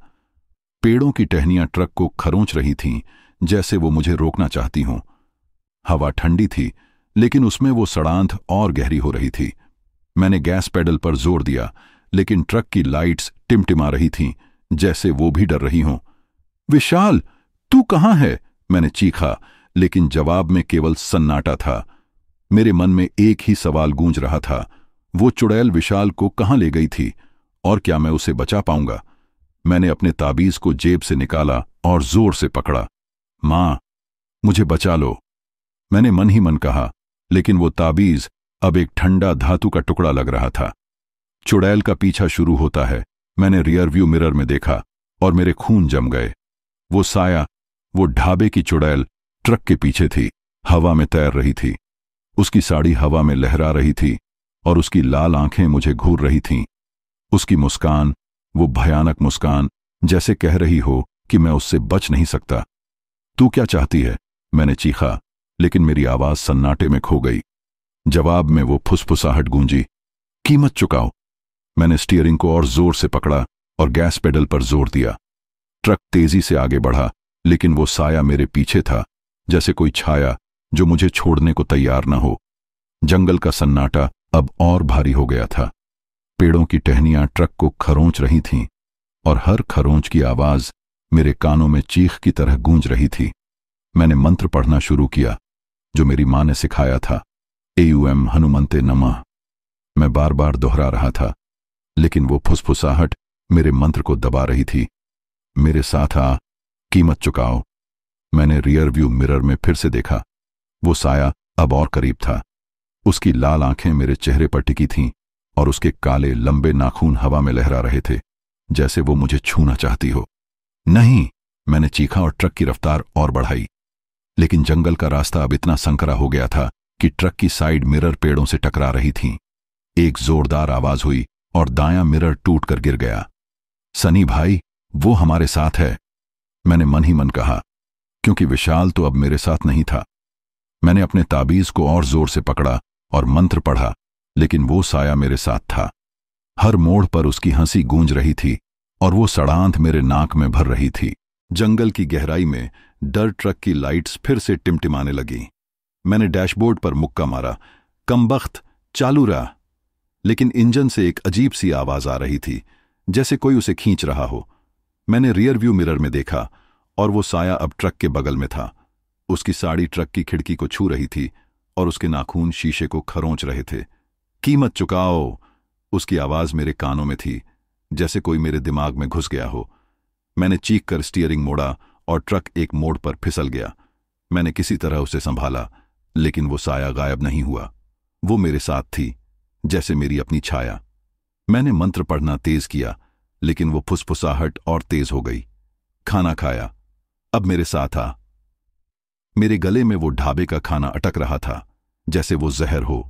पेड़ों की टहनियां ट्रक को खरोंच रही थीं, जैसे वो मुझे रोकना चाहती हों। हवा ठंडी थी, लेकिन उसमें वो सड़ांध और गहरी हो रही थी। मैंने गैस पेडल पर जोर दिया, लेकिन ट्रक की लाइट्स टिमटिमा रही थीं, जैसे वो भी डर रही हों। विशाल, तू कहां है? मैंने चीखा, लेकिन जवाब में केवल सन्नाटा था। मेरे मन में एक ही सवाल गूंज रहा था, वो चुड़ैल विशाल को कहां ले गई थी और क्या मैं उसे बचा पाऊंगा? मैंने अपने ताबीज को जेब से निकाला और जोर से पकड़ा। मां, मुझे बचा लो, मैंने मन ही मन कहा, लेकिन वो ताबीज अब एक ठंडा धातु का टुकड़ा लग रहा था। चुड़ैल का पीछा शुरू होता है। मैंने रियर व्यू मिरर में देखा और मेरे खून जम गए। वो साया, वो ढाबे की चुड़ैल ट्रक के पीछे थी, हवा में तैर रही थी। उसकी साड़ी हवा में लहरा रही थी और उसकी लाल आंखें मुझे घूर रही थीं। उसकी मुस्कान, वो भयानक मुस्कान, जैसे कह रही हो कि मैं उससे बच नहीं सकता। तू क्या चाहती है? मैंने चीखा, लेकिन मेरी आवाज सन्नाटे में खो गई। जवाब में वो फुसफुसाहट गूंजी, कीमत चुकाओ। मैंने स्टीयरिंग को और जोर से पकड़ा और गैस पेडल पर जोर दिया। ट्रक तेजी से आगे बढ़ा, लेकिन वो साया मेरे पीछे था, जैसे कोई छाया जो मुझे छोड़ने को तैयार न हो। जंगल का सन्नाटा अब और भारी हो गया था। पेड़ों की टहनियां ट्रक को खरोंच रही थीं और हर खरोंच की आवाज मेरे कानों में चीख की तरह गूंज रही थी। मैंने मंत्र पढ़ना शुरू किया, जो मेरी मां ने सिखाया था, एयूएम हनुमंते नमः। मैं बार बार दोहरा रहा था, लेकिन वो फुसफुसाहट मेरे मंत्र को दबा रही थी। मेरे साथ आ, कीमत चुकाओ। मैंने रियर व्यू मिरर में फिर से देखा। वो साया अब और करीब था। उसकी लाल आंखें मेरे चेहरे पर टिकी थीं और उसके काले लंबे नाखून हवा में लहरा रहे थे, जैसे वो मुझे छूना चाहती हो। नहीं, मैंने चीखा और ट्रक की रफ्तार और बढ़ाई। लेकिन जंगल का रास्ता अब इतना संकरा हो गया था कि ट्रक की साइड मिरर पेड़ों से टकरा रही थीं। एक जोरदार आवाज हुई और दायां मिरर टूटकर गिर गया। सनी भाई, वो हमारे साथ है, मैंने मन ही मन कहा, क्योंकि विशाल तो अब मेरे साथ नहीं था। मैंने अपने ताबीज को और जोर से पकड़ा और मंत्र पढ़ा, लेकिन वो साया मेरे साथ था। हर मोड़ पर उसकी हंसी गूंज रही थी और वो सड़ांध मेरे नाक में भर रही थी। जंगल की गहराई में डर ट्रक की लाइट्स फिर से टिमटिमाने लगीं। मैंने डैशबोर्ड पर मुक्का मारा, कमबख्त, चालू रहा। लेकिन इंजन से एक अजीब सी आवाज आ रही थी, जैसे कोई उसे खींच रहा हो। मैंने रियर व्यू मिरर में देखा और वो साया अब ट्रक के बगल में था। उसकी साड़ी ट्रक की खिड़की को छू रही थी और उसके नाखून शीशे को खरोंच रहे थे। कीमत चुकाओ, उसकी आवाज मेरे कानों में थी, जैसे कोई मेरे दिमाग में घुस गया हो। मैंने चीख कर स्टीयरिंग मोड़ा और ट्रक एक मोड़ पर फिसल गया। मैंने किसी तरह उसे संभाला, लेकिन वो साया गायब नहीं हुआ। वो मेरे साथ थी, जैसे मेरी अपनी छाया। मैंने मंत्र पढ़ना तेज किया, लेकिन वो फुसफुसाहट और तेज हो गई। खाना खाया, अब मेरे साथ आ। मेरे गले में वो ढाबे का खाना अटक रहा था, जैसे वो जहर हो।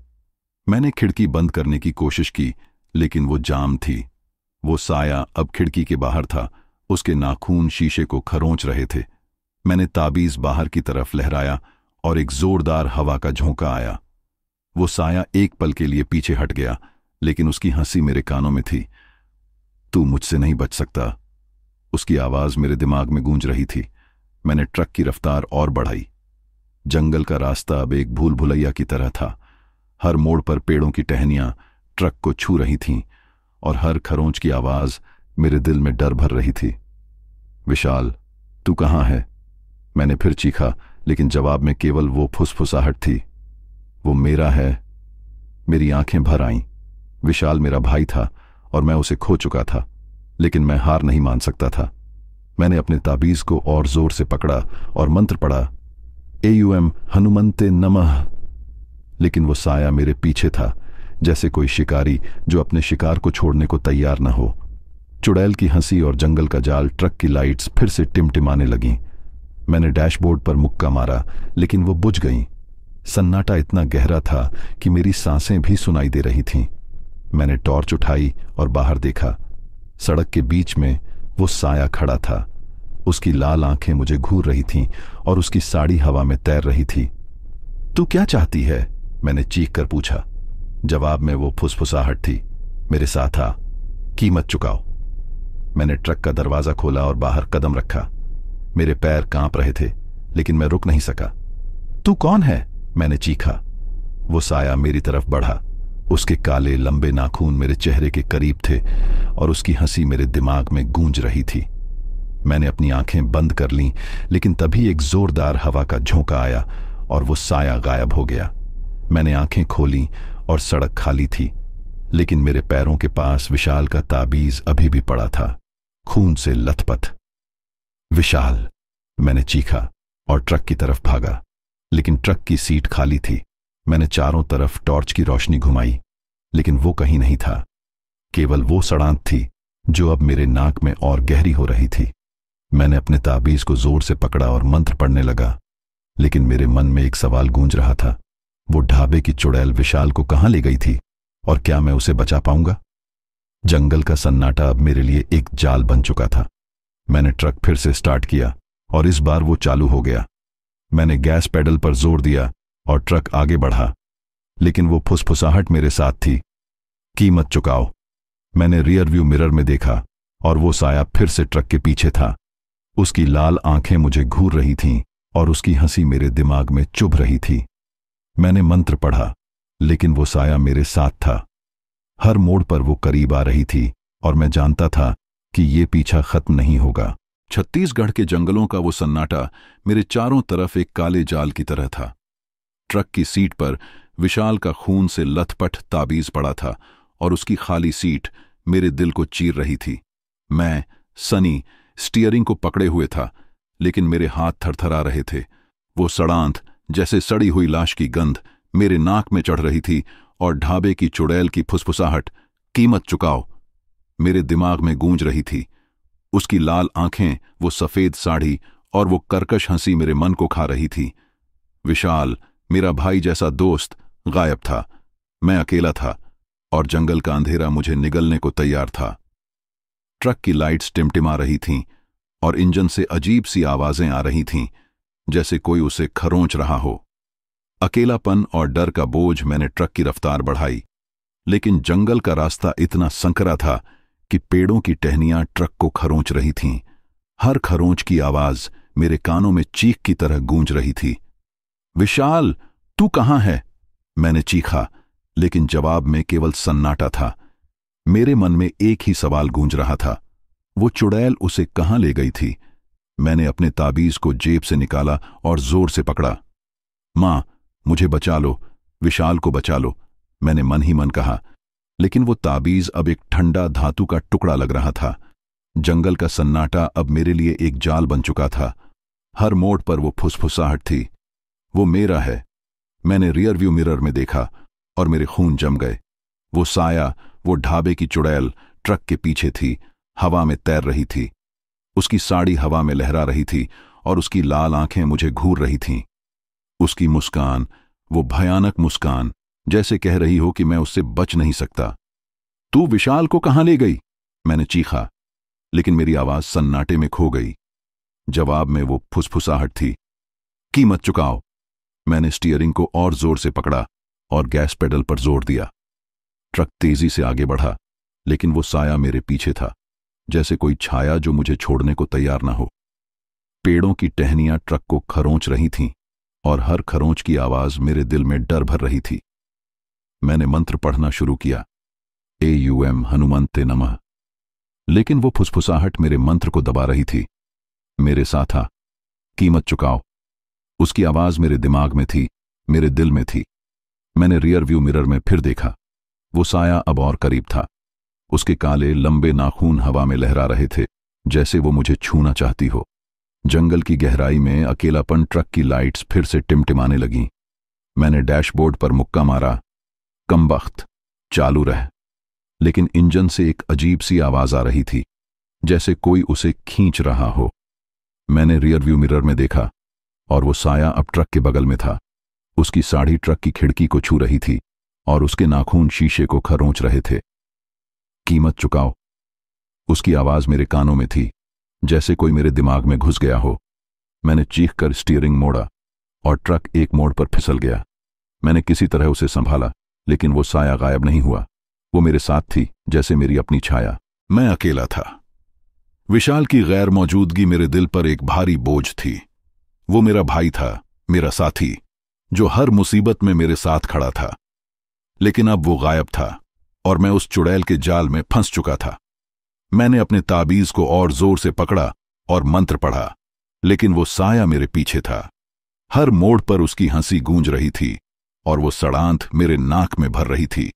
मैंने खिड़की बंद करने की कोशिश की, लेकिन वो जाम थी। वो साया अब खिड़की के बाहर था, उसके नाखून शीशे को खरोंच रहे थे। मैंने ताबीज बाहर की तरफ लहराया और एक जोरदार हवा का झोंका आया। वो साया एक पल के लिए पीछे हट गया, लेकिन उसकी हंसी मेरे कानों में थी। तू मुझसे नहीं बच सकता, उसकी आवाज मेरे दिमाग में गूंज रही थी। मैंने ट्रक की रफ्तार और बढ़ाई। जंगल का रास्ता अब एक भूल भुलैया की तरह था। हर मोड़ पर पेड़ों की टहनियां ट्रक को छू रही थीं और हर खरोंच की आवाज मेरे दिल में डर भर रही थी। विशाल, तू कहाँ है? मैंने फिर चीखा, लेकिन जवाब में केवल वो फुसफुसाहट थी। वो मेरा है। मेरी आंखें भर आईं। विशाल मेरा भाई था और मैं उसे खो चुका था, लेकिन मैं हार नहीं मान सकता था। मैंने अपने ताबीज को और जोर से पकड़ा और मंत्र पढ़ा, एयुएम हनुमंते नमः। लेकिन वो साया मेरे पीछे था, जैसे कोई शिकारी जो अपने शिकार को छोड़ने को तैयार न हो। चुड़ैल की हंसी और जंगल का जाल, ट्रक की लाइट्स फिर से टिमटिमाने लगीं। मैंने डैशबोर्ड पर मुक्का मारा, लेकिन वो बुझ गईं। सन्नाटा इतना गहरा था कि मेरी सांसें भी सुनाई दे रही थीं। मैंने टॉर्च उठाई और बाहर देखा। सड़क के बीच में वो साया खड़ा था। उसकी लाल आंखें मुझे घूर रही थीं और उसकी साड़ी हवा में तैर रही थी। तू क्या चाहती है? मैंने चीख कर पूछा। जवाब में वो फुसफुसाहट थी, मेरे साथ आ, कीमत चुकाओ। मैंने ट्रक का दरवाजा खोला और बाहर कदम रखा। मेरे पैर कांप रहे थे, लेकिन मैं रुक नहीं सका। तू कौन है? मैंने चीखा। वो साया मेरी तरफ बढ़ा। उसके काले लंबे नाखून मेरे चेहरे के करीब थे और उसकी हंसी मेरे दिमाग में गूंज रही थी। मैंने अपनी आंखें बंद कर लीं, लेकिन तभी एक जोरदार हवा का झोंका आया और वो साया गायब हो गया। मैंने आंखें खोलीं और सड़क खाली थी, लेकिन मेरे पैरों के पास विशाल का ताबीज अभी भी पड़ा था, खून से लथपथ। विशाल, मैंने चीखा और ट्रक की तरफ भागा, लेकिन ट्रक की सीट खाली थी। मैंने चारों तरफ टॉर्च की रोशनी घुमाई, लेकिन वो कहीं नहीं था। केवल वो सड़ांत थी जो अब मेरे नाक में और गहरी हो रही थी। मैंने अपने ताबीज को जोर से पकड़ा और मंत्र पढ़ने लगा, लेकिन मेरे मन में एक सवाल गूंज रहा था। वो ढाबे की चुड़ैल विशाल को कहां ले गई थी और क्या मैं उसे बचा पाऊंगा? जंगल का सन्नाटा अब मेरे लिए एक जाल बन चुका था। मैंने ट्रक फिर से स्टार्ट किया और इस बार वो चालू हो गया। मैंने गैस पेडल पर जोर दिया और ट्रक आगे बढ़ा, लेकिन वो फुसफुसाहट मेरे साथ थी, कीमत चुकाओ। मैंने रियर व्यू मिरर में देखा और वो साया फिर से ट्रक के पीछे था। उसकी लाल आंखें मुझे घूर रही थीं और उसकी हंसी मेरे दिमाग में चुभ रही थी। मैंने मंत्र पढ़ा, लेकिन वो साया मेरे साथ था। हर मोड़ पर वो करीब आ रही थी और मैं जानता था कि ये पीछा खत्म नहीं होगा। छत्तीसगढ़ के जंगलों का वो सन्नाटा मेरे चारों तरफ एक काले जाल की तरह था। ट्रक की सीट पर विशाल का खून से लथपथ ताबीज पड़ा था और उसकी खाली सीट मेरे दिल को चीर रही थी। मैं, सनी, स्टीयरिंग को पकड़े हुए था, लेकिन मेरे हाथ थरथरा रहे थे। वो सड़ांत, जैसे सड़ी हुई लाश की गंध, मेरे नाक में चढ़ रही थी और ढाबे की चुड़ैल की फुसफुसाहट, कीमत चुकाओ, मेरे दिमाग में गूंज रही थी। उसकी लाल आंखें, वो सफेद साड़ी और वो कर्कश हंसी मेरे मन को खा रही थी। विशाल, मेरा भाई जैसा दोस्त, गायब था। मैं अकेला था और जंगल का अंधेरा मुझे निगलने को तैयार था। ट्रक की लाइट्स टिमटिमा रही थीं और इंजन से अजीब सी आवाजें आ रही थीं, जैसे कोई उसे खरोंच रहा हो। अकेलापन और डर का बोझ, मैंने ट्रक की रफ्तार बढ़ाई, लेकिन जंगल का रास्ता इतना संकरा था कि पेड़ों की टहनियां ट्रक को खरोंच रही थीं। हर खरोंच की आवाज मेरे कानों में चीख की तरह गूंज रही थी। विशाल, तू कहां है? मैंने चीखा, लेकिन जवाब में केवल सन्नाटा था। मेरे मन में एक ही सवाल गूंज रहा था, वो चुड़ैल उसे कहां ले गई थी। मैंने अपने ताबीज को जेब से निकाला और जोर से पकड़ा। मां, मुझे बचा लो, विशाल को बचा लो, मैंने मन ही मन कहा। लेकिन वो ताबीज अब एक ठंडा धातु का टुकड़ा लग रहा था। जंगल का सन्नाटा अब मेरे लिए एक जाल बन चुका था। हर मोड़ पर वो फुसफुसाहट थी। वो मेरा है। मैंने रियर व्यू मिरर में देखा और मेरे खून जम गए। वो साया, वो ढाबे की चुड़ैल ट्रक के पीछे थी, हवा में तैर रही थी। उसकी साड़ी हवा में लहरा रही थी और उसकी लाल आंखें मुझे घूर रही थीं। उसकी मुस्कान, वो भयानक मुस्कान, जैसे कह रही हो कि मैं उससे बच नहीं सकता। तू विशाल को कहां ले गई? मैंने चीखा, लेकिन मेरी आवाज सन्नाटे में खो गई। जवाब में वो फुसफुसाहट थी। कीमत चुकाओ। मैंने स्टीयरिंग को और जोर से पकड़ा और गैस पेडल पर जोर दिया। ट्रक तेजी से आगे बढ़ा, लेकिन वो साया मेरे पीछे था, जैसे कोई छाया जो मुझे छोड़ने को तैयार न हो। पेड़ों की टहनियां ट्रक को खरोंच रही थीं और हर खरोंच की आवाज मेरे दिल में डर भर रही थी। मैंने मंत्र पढ़ना शुरू किया, AUM हनुमन्ते नमः। लेकिन वो फुसफुसाहट मेरे मंत्र को दबा रही थी। मेरे साथ आ, कीमत चुकाओ। उसकी आवाज मेरे दिमाग में थी, मेरे दिल में थी। मैंने रियर व्यू मिरर में फिर देखा। वो साया अब और करीब था। उसके काले लंबे नाखून हवा में लहरा रहे थे, जैसे वो मुझे छूना चाहती हो। जंगल की गहराई में अकेलापन ट्रक की लाइट्स फिर से टिमटिमाने लगीं। मैंने डैशबोर्ड पर मुक्का मारा, कमबख्त, चालू रह। लेकिन इंजन से एक अजीब सी आवाज आ रही थी, जैसे कोई उसे खींच रहा हो। मैंने रियर व्यू मिरर में देखा और वो साया अब ट्रक के बगल में था। उसकी साड़ी ट्रक की खिड़की को छू रही थी और उसके नाखून शीशे को खरोंच रहे थे। कीमत चुकाओ। उसकी आवाज मेरे कानों में थी, जैसे कोई मेरे दिमाग में घुस गया हो। मैंने चीखकर स्टीयरिंग मोड़ा और ट्रक एक मोड़ पर फिसल गया। मैंने किसी तरह उसे संभाला, लेकिन वो साया गायब नहीं हुआ। वो मेरे साथ थी, जैसे मेरी अपनी छाया। मैं अकेला था। विशाल की गैर मौजूदगी मेरे दिल पर एक भारी बोझ थी। वो मेरा भाई था, मेरा साथी, जो हर मुसीबत में मेरे साथ खड़ा था। लेकिन अब वो गायब था और मैं उस चुड़ैल के जाल में फंस चुका था। मैंने अपने ताबीज को और जोर से पकड़ा और मंत्र पढ़ा, लेकिन वो साया मेरे पीछे था। हर मोड़ पर उसकी हंसी गूंज रही थी और वो सड़ांत मेरे नाक में भर रही थी।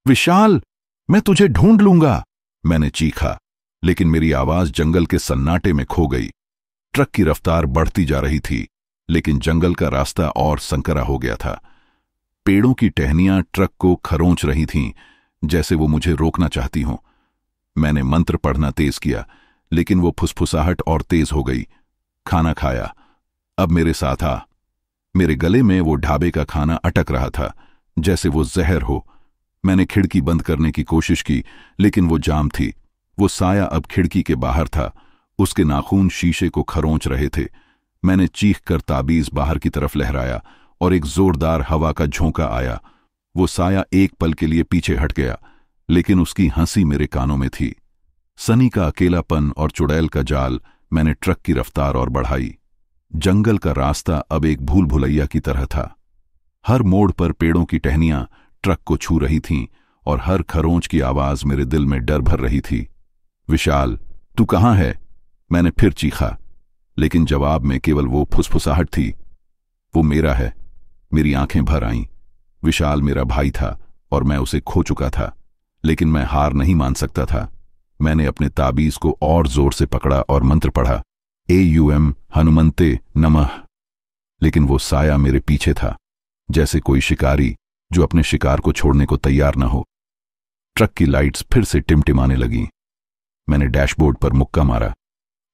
विशाल, मैं तुझे ढूंढ लूंगा, मैंने चीखा, लेकिन मेरी आवाज जंगल के सन्नाटे में खो गई। ट्रक की रफ्तार बढ़ती जा रही थी, लेकिन जंगल का रास्ता और संकरा हो गया था। पेड़ों की टहनियां ट्रक को खरोंच रही थीं, जैसे वो मुझे रोकना चाहती हों। मैंने मंत्र पढ़ना तेज किया, लेकिन वो फुसफुसाहट और तेज हो गई। खाना खाया, अब मेरे साथ आ। मेरे गले में वो ढाबे का खाना अटक रहा था, जैसे वो जहर हो। मैंने खिड़की बंद करने की कोशिश की, लेकिन वो जाम थी। वो साया अब खिड़की के बाहर था। उसके नाखून शीशे को खरोंच रहे थे। मैंने चीख कर ताबीज बाहर की तरफ लहराया और एक जोरदार हवा का झोंका आया। वो साया एक पल के लिए पीछे हट गया, लेकिन उसकी हंसी मेरे कानों में थी। सनी का अकेलापन और चुड़ैल का जाल। मैंने ट्रक की रफ्तार और बढ़ाई। जंगल का रास्ता अब एक भूल भुलैया की तरह था। हर मोड़ पर पेड़ों की टहनियां ट्रक को छू रही थीं और हर खरोंच की आवाज मेरे दिल में डर भर रही थी। विशाल, तू कहां है? मैंने फिर चीखा, लेकिन जवाब में केवल वो फुसफुसाहट थी। वो मेरा है। मेरी आंखें भर आईं। विशाल मेरा भाई था और मैं उसे खो चुका था, लेकिन मैं हार नहीं मान सकता था। मैंने अपने ताबीज को और जोर से पकड़ा और मंत्र पढ़ा, AUM हनुमन्ते नमः। लेकिन वो साया मेरे पीछे था, जैसे कोई शिकारी जो अपने शिकार को छोड़ने को तैयार न हो। ट्रक की लाइट्स फिर से टिमटिमाने लगीं। मैंने डैशबोर्ड पर मुक्का मारा,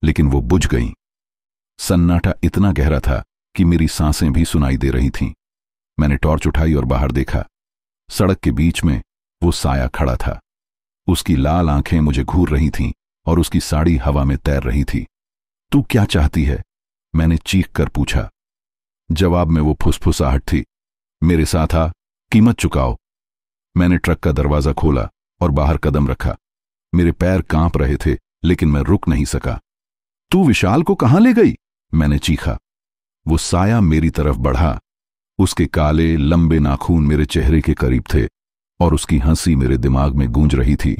लेकिन वो बुझ गईं। सन्नाटा इतना गहरा था कि मेरी सांसें भी सुनाई दे रही थीं। मैंने टॉर्च उठाई और बाहर देखा। सड़क के बीच में वो साया खड़ा था। उसकी लाल आंखें मुझे घूर रही थीं और उसकी साड़ी हवा में तैर रही थी। तू क्या चाहती है? मैंने चीख कर पूछा। जवाब में वो फुसफुसाहट थी, मेरे साथ आ, कीमत चुकाओ। मैंने ट्रक का दरवाजा खोला और बाहर कदम रखा। मेरे पैर कांप रहे थे, लेकिन मैं रुक नहीं सका। तू विशाल को कहां ले गई? मैंने चीखा। वो साया मेरी तरफ बढ़ा। उसके काले लंबे नाखून मेरे चेहरे के करीब थे और उसकी हंसी मेरे दिमाग में गूंज रही थी।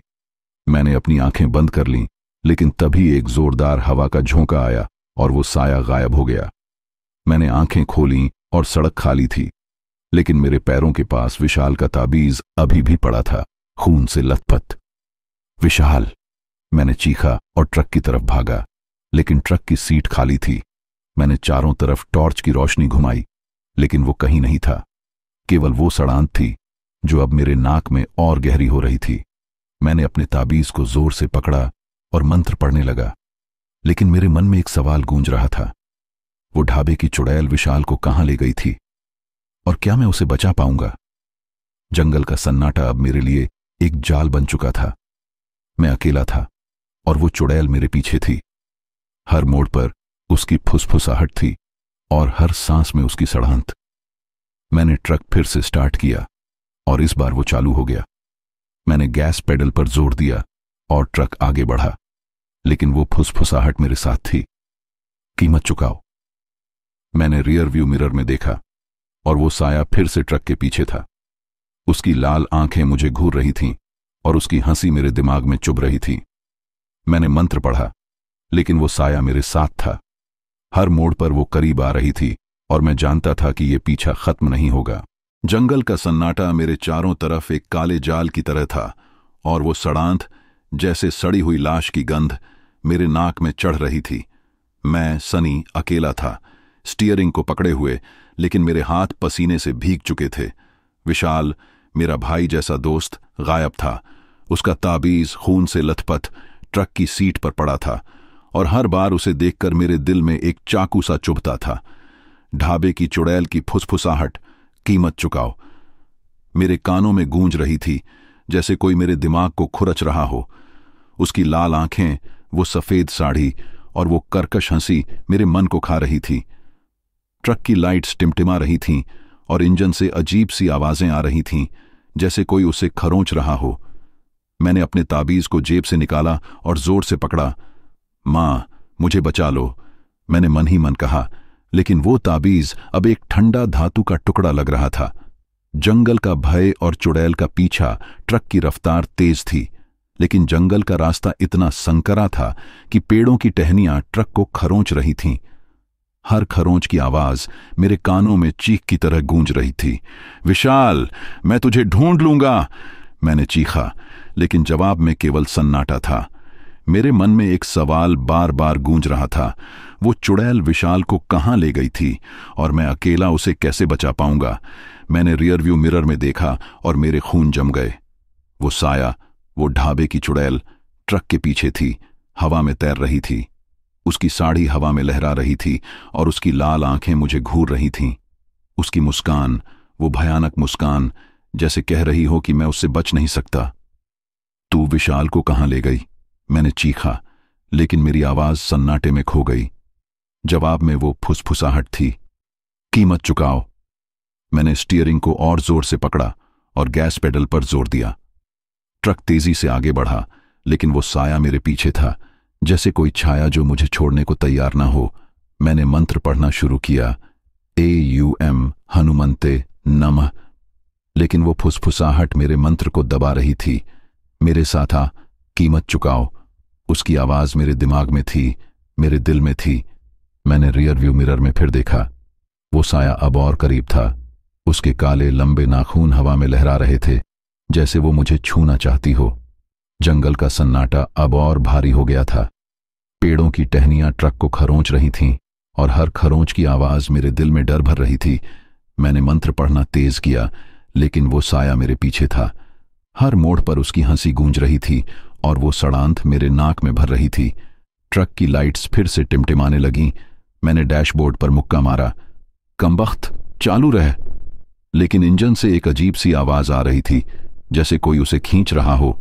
मैंने अपनी आंखें बंद कर लीं, लेकिन तभी एक जोरदार हवा का झोंका आया और वो साया गायब हो गया। मैंने आंखें खोलीं और सड़क खाली थी, लेकिन मेरे पैरों के पास विशाल का ताबीज अभी भी पड़ा था, खून से लथपथ। विशाल! मैंने चीखा और ट्रक की तरफ भागा, लेकिन ट्रक की सीट खाली थी। मैंने चारों तरफ टॉर्च की रोशनी घुमाई, लेकिन वो कहीं नहीं था। केवल वो सड़ांत थी जो अब मेरे नाक में और गहरी हो रही थी। मैंने अपने ताबीज को जोर से पकड़ा और मंत्र पढ़ने लगा, लेकिन मेरे मन में एक सवाल गूंज रहा था। वो ढाबे की चुड़ैल विशाल को कहां ले गई थी, और क्या मैं उसे बचा पाऊंगा? जंगल का सन्नाटा अब मेरे लिए एक जाल बन चुका था। मैं अकेला था और वो चुड़ैल मेरे पीछे थी। हर मोड़ पर उसकी फुसफुसाहट थी और हर सांस में उसकी सड़ांत। मैंने ट्रक फिर से स्टार्ट किया और इस बार वो चालू हो गया। मैंने गैस पेडल पर जोर दिया और ट्रक आगे बढ़ा, लेकिन वो फुसफुसाहट मेरे साथ थी। कीमत चुकाओ। मैंने रियर व्यू मिरर में देखा और वो साया फिर से ट्रक के पीछे था। उसकी लाल आंखें मुझे घूर रही थीं और उसकी हंसी मेरे दिमाग में चुभ रही थी। मैंने मंत्र पढ़ा, लेकिन वो साया मेरे साथ था। हर मोड़ पर वो करीब आ रही थी और मैं जानता था कि ये पीछा खत्म नहीं होगा। जंगल का सन्नाटा मेरे चारों तरफ एक काले जाल की तरह था और वो सड़ांत, जैसे सड़ी हुई लाश की गंध, मेरे नाक में चढ़ रही थी। मैं सनी अकेला था, स्टीयरिंग को पकड़े हुए, लेकिन मेरे हाथ पसीने से भीग चुके थे। विशाल, मेरा भाई जैसा दोस्त, गायब था। उसका ताबीज खून से लथपथ ट्रक की सीट पर पड़ा था और हर बार उसे देखकर मेरे दिल में एक चाकू सा चुभता था। ढाबे की चुड़ैल की फुसफुसाहट, कीमत चुकाओ, मेरे कानों में गूंज रही थी, जैसे कोई मेरे दिमाग को खुरच रहा हो। उसकी लाल आंखें, वो सफेद साड़ी और वो कर्कश हंसी मेरे मन को खा रही थी। ट्रक की लाइट्स टिमटिमा रही थीं और इंजन से अजीब सी आवाजें आ रही थीं, जैसे कोई उसे खरोंच रहा हो। मैंने अपने ताबीज को जेब से निकाला और जोर से पकड़ा। मां, मुझे बचा लो, मैंने मन ही मन कहा, लेकिन वो ताबीज अब एक ठंडा धातु का टुकड़ा लग रहा था। जंगल का भय और चुड़ैल का पीछा, ट्रक की रफ्तार तेज थी, लेकिन जंगल का रास्ता इतना संकरा था कि पेड़ों की टहनियां ट्रक को खरोंच रही थीं। हर खरोंच की आवाज मेरे कानों में चीख की तरह गूंज रही थी। विशाल, मैं तुझे ढूंढ लूंगा, मैंने चीखा, लेकिन जवाब में केवल सन्नाटा था। मेरे मन में एक सवाल बार बार गूंज रहा था, वो चुड़ैल विशाल को कहां ले गई थी और मैं अकेला उसे कैसे बचा पाऊंगा? मैंने रियर व्यू मिरर में देखा और मेरे खून जम गए। वो साया, वो ढाबे की चुड़ैल, ट्रक के पीछे थी, हवा में तैर रही थी। उसकी साड़ी हवा में लहरा रही थी और उसकी लाल आंखें मुझे घूर रही थीं। उसकी मुस्कान, वो भयानक मुस्कान, जैसे कह रही हो कि मैं उससे बच नहीं सकता। तू विशाल को कहां ले गई? मैंने चीखा, लेकिन मेरी आवाज सन्नाटे में खो गई। जवाब में वो फुसफुसाहट थी। कीमत चुकाओ। मैंने स्टीयरिंग को और जोर से पकड़ा और गैस पेडल पर जोर दिया। ट्रक तेजी से आगे बढ़ा, लेकिन वो साया मेरे पीछे था, जैसे कोई छाया जो मुझे छोड़ने को तैयार ना हो। मैंने मंत्र पढ़ना शुरू किया, AUM हनुमंते नमः, लेकिन वो फुसफुसाहट मेरे मंत्र को दबा रही थी। मेरे साथ आ, कीमत चुकाओ। उसकी आवाज मेरे दिमाग में थी, मेरे दिल में थी। मैंने रियर व्यू मिरर में फिर देखा। वो साया अब और करीब था। उसके काले लंबे नाखून हवा में लहरा रहे थे, जैसे वो मुझे छूना चाहती हो। जंगल का सन्नाटा अब और भारी हो गया था। पेड़ों की टहनियां ट्रक को खरोंच रही थीं और हर खरोंच की आवाज मेरे दिल में डर भर रही थी। मैंने मंत्र पढ़ना तेज किया, लेकिन वो साया मेरे पीछे था। हर मोड़ पर उसकी हंसी गूंज रही थी और वो सड़ांत मेरे नाक में भर रही थी। ट्रक की लाइट्स फिर से टिमटिमाने लगीं। मैंने डैशबोर्ड पर मुक्का मारा, कमबख्त, चालू रह। लेकिन इंजन से एक अजीब सी आवाज आ रही थी, जैसे कोई उसे खींच रहा हो।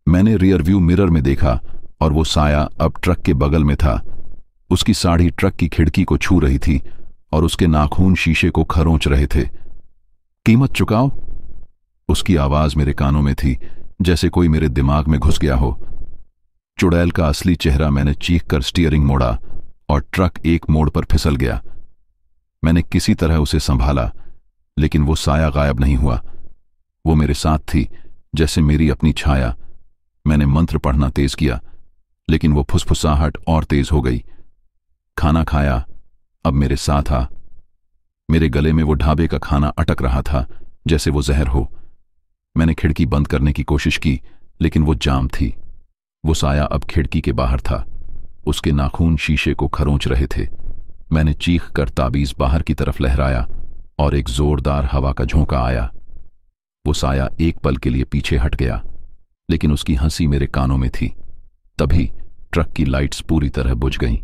मैंने रियर व्यू मिरर में देखा और वो साया अब ट्रक के बगल में था। उसकी साड़ी ट्रक की खिड़की को छू रही थी और उसके नाखून शीशे को खरोंच रहे थे। कीमत चुकाओ। उसकी आवाज मेरे कानों में थी, जैसे कोई मेरे दिमाग में घुस गया हो। चुड़ैल का असली चेहरा मैंने चीख कर स्टीयरिंग मोड़ा और ट्रक एक मोड़ पर फिसल गया। मैंने किसी तरह उसे संभाला, लेकिन वो साया गायब नहीं हुआ। वो मेरे साथ थी, जैसे मेरी अपनी छाया। मैंने मंत्र पढ़ना तेज किया, लेकिन वो फुसफुसाहट और तेज हो गई। खाना खाया, अब मेरे साथ आ। मेरे गले में वो ढाबे का खाना अटक रहा था, जैसे वो जहर हो। मैंने खिड़की बंद करने की कोशिश की, लेकिन वो जाम थी। वो साया अब खिड़की के बाहर था। उसके नाखून शीशे को खरोंच रहे थे। मैंने चीख कर ताबीज बाहर की तरफ लहराया और एक जोरदार हवा का झोंका आया। वो साया एक पल के लिए पीछे हट गया, लेकिन उसकी हंसी मेरे कानों में थी। तभी ट्रक की लाइट्स पूरी तरह बुझ गईं।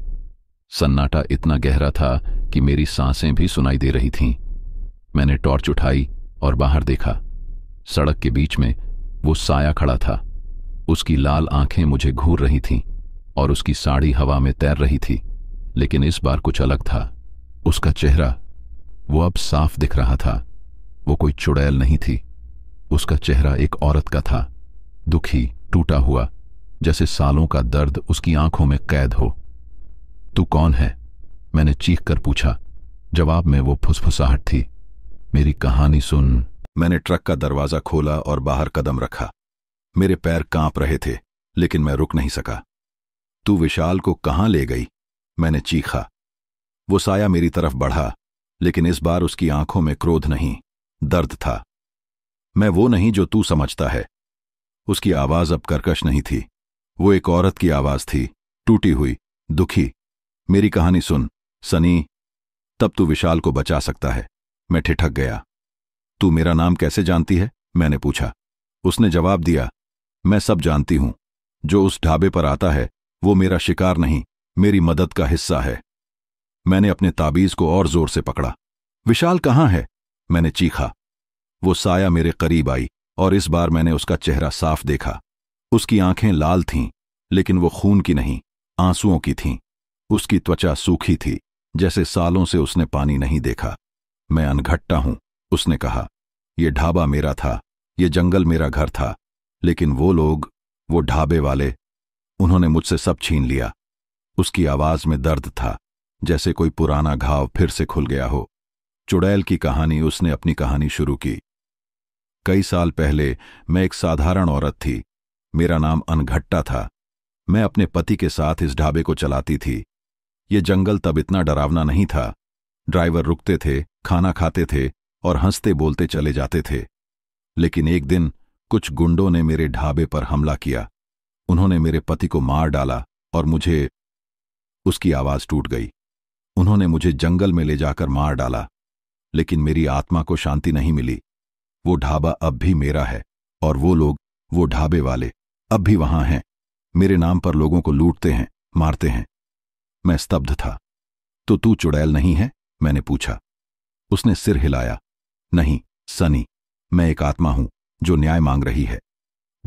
सन्नाटा इतना गहरा था कि मेरी सांसें भी सुनाई दे रही थीं। मैंने टॉर्च उठाई और बाहर देखा। सड़क के बीच में वो साया खड़ा था। उसकी लाल आंखें मुझे घूर रही थीं और उसकी साड़ी हवा में तैर रही थी। लेकिन इस बार कुछ अलग था। उसका चेहरा, वो अब साफ दिख रहा था। वो कोई चुड़ैल नहीं थी। उसका चेहरा एक औरत का था, दुखी, टूटा हुआ, जैसे सालों का दर्द उसकी आंखों में कैद हो। तू कौन है? मैंने चीख कर पूछा। जवाब में वो फुसफुसाहट थी। मेरी कहानी सुन। मैंने ट्रक का दरवाजा खोला और बाहर कदम रखा। मेरे पैर कांप रहे थे, लेकिन मैं रुक नहीं सका। तू विशाल को कहां ले गई? मैंने चीखा। वो साया मेरी तरफ बढ़ा, लेकिन इस बार उसकी आंखों में क्रोध नहीं, दर्द था। मैं वो नहीं जो तू समझता है। उसकी आवाज अब कर्कश नहीं थी। वो एक औरत की आवाज थी, टूटी हुई, दुखी। मेरी कहानी सुन सनी, तब तू विशाल को बचा सकता है। मैं ठिठक गया। तू मेरा नाम कैसे जानती है? मैंने पूछा। उसने जवाब दिया, मैं सब जानती हूं। जो उस ढाबे पर आता है वो मेरा शिकार नहीं, मेरी मदद का हिस्सा है। मैंने अपने ताबीज को और जोर से पकड़ा। विशाल कहां है? मैंने चीखा। वो साया मेरे करीब आई और इस बार मैंने उसका चेहरा साफ देखा। उसकी आंखें लाल थीं, लेकिन वो खून की नहीं, आंसुओं की थीं। उसकी त्वचा सूखी थी, जैसे सालों से उसने पानी नहीं देखा। मैं अनघट्टा हूं, उसने कहा। ये ढाबा मेरा था, ये जंगल मेरा घर था, लेकिन वो लोग, वो ढाबे वाले, उन्होंने मुझसे सब छीन लिया। उसकी आवाज में दर्द था, जैसे कोई पुराना घाव फिर से खुल गया हो। चुड़ैल की कहानी उसने अपनी कहानी शुरू की। कई साल पहले मैं एक साधारण औरत थी। मेरा नाम अनघट्टा था। मैं अपने पति के साथ इस ढाबे को चलाती थी। ये जंगल तब इतना डरावना नहीं था। ड्राइवर रुकते थे, खाना खाते थे और हंसते बोलते चले जाते थे। लेकिन एक दिन कुछ गुंडों ने मेरे ढाबे पर हमला किया। उन्होंने मेरे पति को मार डाला और मुझे। उसकी आवाज टूट गई। उन्होंने मुझे जंगल में ले जाकर मार डाला, लेकिन मेरी आत्मा को शांति नहीं मिली। वो ढाबा अब भी मेरा है और वो लोग, वो ढाबे वाले, अब भी वहां हैं। मेरे नाम पर लोगों को लूटते हैं, मारते हैं। मैं स्तब्ध था। तो तू चुड़ैल नहीं है? मैंने पूछा। उसने सिर हिलाया। नहीं सनी, मैं एक आत्मा हूं जो न्याय मांग रही है।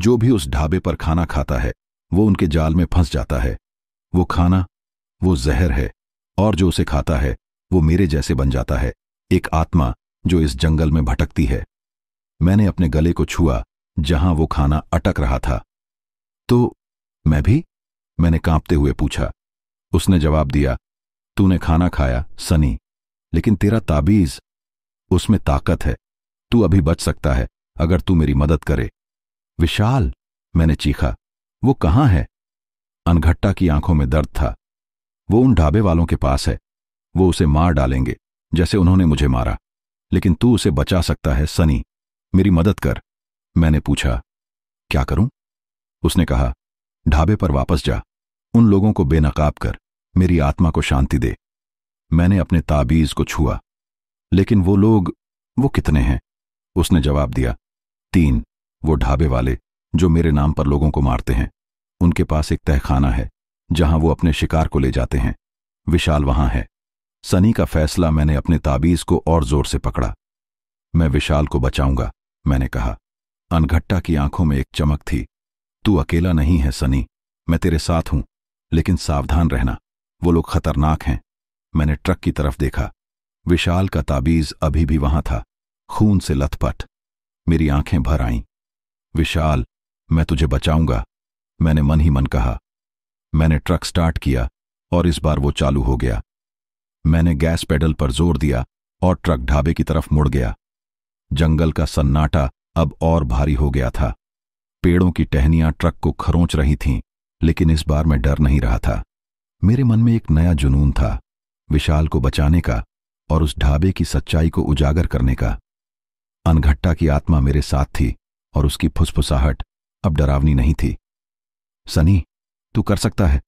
जो भी उस ढाबे पर खाना खाता है वो उनके जाल में फंस जाता है। वो खाना, वो जहर है, और जो उसे खाता है वो मेरे जैसे बन जाता है, एक आत्मा जो इस जंगल में भटकती है। मैंने अपने गले को छुआ जहां वो खाना अटक रहा था। तो मैं भी? मैंने कांपते हुए पूछा। उसने जवाब दिया, तूने खाना खाया सनी, लेकिन तेरा ताबीज, उसमें ताकत है। तू अभी बच सकता है अगर तू मेरी मदद करे। विशाल, मैंने चीखा। वो कहां है? अनघट्टा की आंखों में दर्द था। वो उन ढाबे वालों के पास है। वो उसे मार डालेंगे जैसे उन्होंने मुझे मारा, लेकिन तू उसे बचा सकता है सनी, मेरी मदद कर। मैंने पूछा, क्या करूं? उसने कहा, ढाबे पर वापस जा, उन लोगों को बेनकाब कर, मेरी आत्मा को शांति दे। मैंने अपने ताबीज को छुआ। लेकिन वो लोग, वो कितने हैं? उसने जवाब दिया, 3, वो ढाबे वाले जो मेरे नाम पर लोगों को मारते हैं। उनके पास एक तहखाना है जहां वो अपने शिकार को ले जाते हैं। विशाल वहां है। सनी का फैसला। मैंने अपने ताबीज को और जोर से पकड़ा। मैं विशाल को बचाऊंगा, मैंने कहा। अनघट्टा की आंखों में एक चमक थी। तू अकेला नहीं है सनी, मैं तेरे साथ हूं, लेकिन सावधान रहना, वो लोग खतरनाक हैं। मैंने ट्रक की तरफ देखा। विशाल का ताबीज अभी भी वहां था, खून से लथपथ। मेरी आंखें भर आईं। विशाल, मैं तुझे बचाऊंगा, मैंने मन ही मन कहा। मैंने ट्रक स्टार्ट किया और इस बार वो चालू हो गया। मैंने गैस पेडल पर जोर दिया और ट्रक ढाबे की तरफ मुड़ गया। जंगल का सन्नाटा अब और भारी हो गया था। पेड़ों की टहनियां ट्रक को खरोंच रही थीं, लेकिन इस बार मैं डर नहीं रहा था। मेरे मन में एक नया जुनून था, विशाल को बचाने का और उस ढाबे की सच्चाई को उजागर करने का। अनघट्टा की आत्मा मेरे साथ थी और उसकी फुसफुसाहट अब डरावनी नहीं थी। सनी, तू कर सकता है,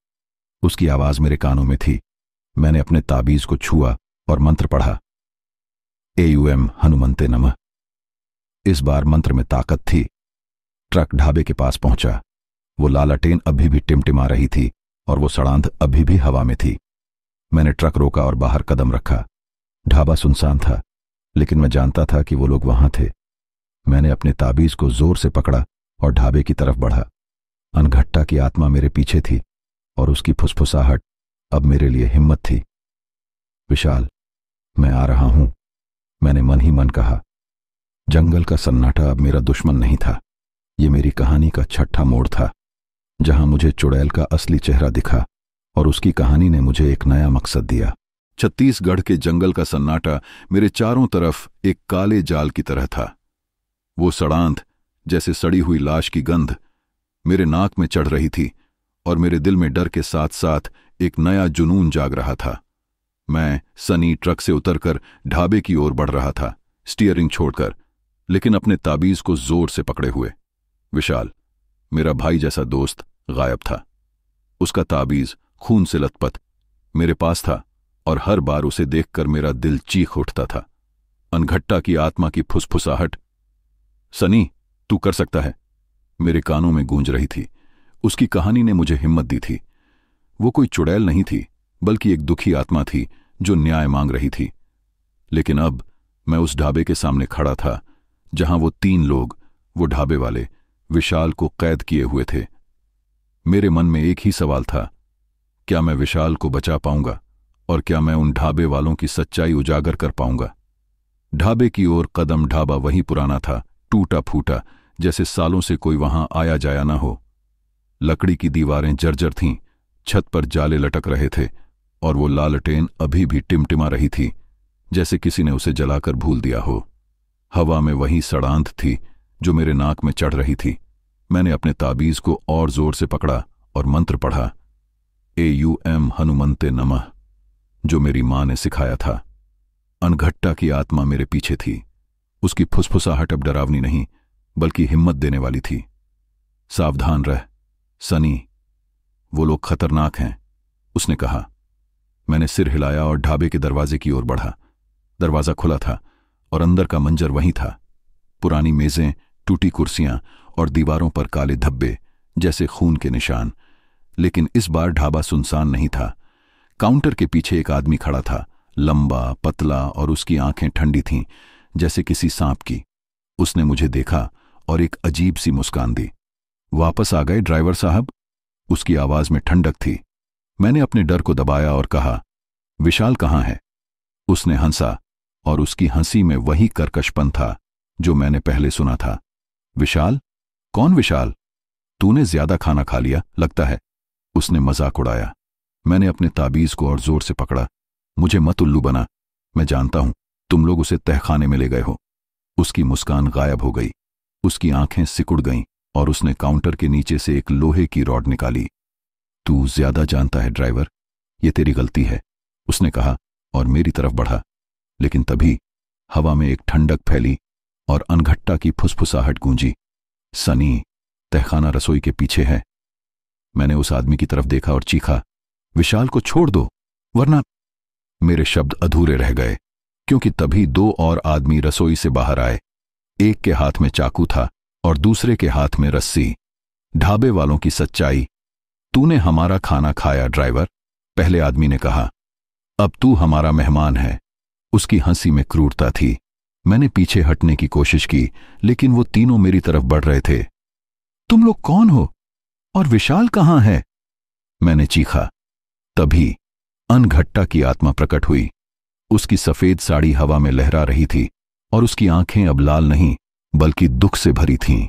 उसकी आवाज मेरे कानों में थी। मैंने अपने ताबीज को छुआ और मंत्र पढ़ा, एयूएम हनुमंते नमः। इस बार मंत्र में ताकत थी। ट्रक ढाबे के पास पहुंचा। वो लालटेन अभी भी टिमटिमा रही थी और वो सड़ांध अभी भी हवा में थी। मैंने ट्रक रोका और बाहर कदम रखा। ढाबा सुनसान था, लेकिन मैं जानता था कि वो लोग वहां थे। मैंने अपने ताबीज को जोर से पकड़ा और ढाबे की तरफ बढ़ा। अनघट्टा की आत्मा मेरे पीछे थी और उसकी फुसफुसाहट अब मेरे लिए हिम्मत थी। विशाल, मैं आ रहा हूं, मैंने मन ही मन कहा। जंगल का सन्नाटा अब मेरा दुश्मन नहीं था। ये मेरी कहानी का छठा मोड़ था, जहां मुझे चुड़ैल का असली चेहरा दिखा और उसकी कहानी ने मुझे एक नया मकसद दिया। छत्तीसगढ़ के जंगल का सन्नाटा मेरे चारों तरफ एक काले जाल की तरह था। वो सड़ांध, जैसे सड़ी हुई लाश की गंध, मेरे नाक में चढ़ रही थी और मेरे दिल में डर के साथ साथ एक नया जुनून जाग रहा था। मैं, सनी, ट्रक से उतरकर ढाबे की ओर बढ़ रहा था, स्टीयरिंग छोड़कर, लेकिन अपने ताबीज को जोर से पकड़े हुए। विशाल, मेरा भाई जैसा दोस्त, गायब था। उसका ताबीज खून से लथपथ मेरे पास था और हर बार उसे देखकर मेरा दिल चीख उठता था। अनघट्टा की आत्मा की फुसफुसाहट, सनी, तू कर सकता है, मेरे कानों में गूंज रही थी। उसकी कहानी ने मुझे हिम्मत दी थी। वो कोई चुड़ैल नहीं थी, बल्कि एक दुखी आत्मा थी जो न्याय मांग रही थी। लेकिन अब मैं उस ढाबे के सामने खड़ा था, जहां वो 3 लोग, वो ढाबे वाले, विशाल को कैद किए हुए थे। मेरे मन में एक ही सवाल था, क्या मैं विशाल को बचा पाऊंगा और क्या मैं उन ढाबे वालों की सच्चाई उजागर कर पाऊंगा? ढाबे की ओर कदम। ढाबा वही पुराना था, टूटा फूटा, जैसे सालों से कोई वहां आया जाया ना हो। लकड़ी की दीवारें जर्जर थीं, छत पर जाले लटक रहे थे और वो लालटेन अभी भी टिमटिमा रही थी, जैसे किसी ने उसे जलाकर भूल दिया हो। हवा में वही सड़ांध थी जो मेरे नाक में चढ़ रही थी। मैंने अपने ताबीज को और जोर से पकड़ा और मंत्र पढ़ा, एयूएम हनुमंते नमः, जो मेरी मां ने सिखाया था। अनघट्टा की आत्मा मेरे पीछे थी। उसकी फुसफुसाहट अब डरावनी नहीं, बल्कि हिम्मत देने वाली थी। सावधान रह सनी, वो लोग खतरनाक हैं, उसने कहा। मैंने सिर हिलाया और ढाबे के दरवाजे की ओर बढ़ा। दरवाजा खुला था और अंदर का मंजर वही था। पुरानी मेजें, टूटी कुर्सियां और दीवारों पर काले धब्बे, जैसे खून के निशान। लेकिन इस बार ढाबा सुनसान नहीं था। काउंटर के पीछे एक आदमी खड़ा था, लंबा, पतला, और उसकी आंखें ठंडी थीं, जैसे किसी सांप की। उसने मुझे देखा और एक अजीब सी मुस्कान दी। वापस आ गए ड्राइवर साहब? उसकी आवाज में ठंडक थी। मैंने अपने डर को दबाया और कहा, विशाल कहाँ है? उसने हंसा और उसकी हंसी में वही कर्कशपन था जो मैंने पहले सुना था। विशाल? कौन विशाल? तूने ज्यादा खाना खा लिया लगता है, उसने मजाक उड़ाया। मैंने अपने ताबीज को और जोर से पकड़ा। मुझे मत उल्लू बना, मैं जानता हूं तुम लोग उसे तहखाने में ले गए हो। उसकी मुस्कान गायब हो गई, उसकी आंखें सिकुड़ गईं और उसने काउंटर के नीचे से एक लोहे की रॉड निकाली। तू ज्यादा जानता है ड्राइवर, ये तेरी गलती है, उसने कहा और मेरी तरफ बढ़ा। लेकिन तभी हवा में एक ठंडक फैली और अनघट्टा की फुसफुसाहट गूंजी, सनी, तहखाना रसोई के पीछे है। मैंने उस आदमी की तरफ देखा और चीखा, विशाल को छोड़ दो, वरना। मेरे शब्द अधूरे रह गए, क्योंकि तभी 2 और आदमी रसोई से बाहर आए। एक के हाथ में चाकू था और दूसरे के हाथ में रस्सी। ढाबे वालों की सच्चाई। तूने हमारा खाना खाया ड्राइवर, पहले आदमी ने कहा। अब तू हमारा मेहमान है। उसकी हंसी में क्रूरता थी। मैंने पीछे हटने की कोशिश की, लेकिन वो तीनों मेरी तरफ बढ़ रहे थे। तुम लोग कौन हो और विशाल कहां है? मैंने चीखा। तभी अनघट्टा की आत्मा प्रकट हुई। उसकी सफेद साड़ी हवा में लहरा रही थी और उसकी आंखें अब लाल नहीं, बल्कि दुख से भरी थीं।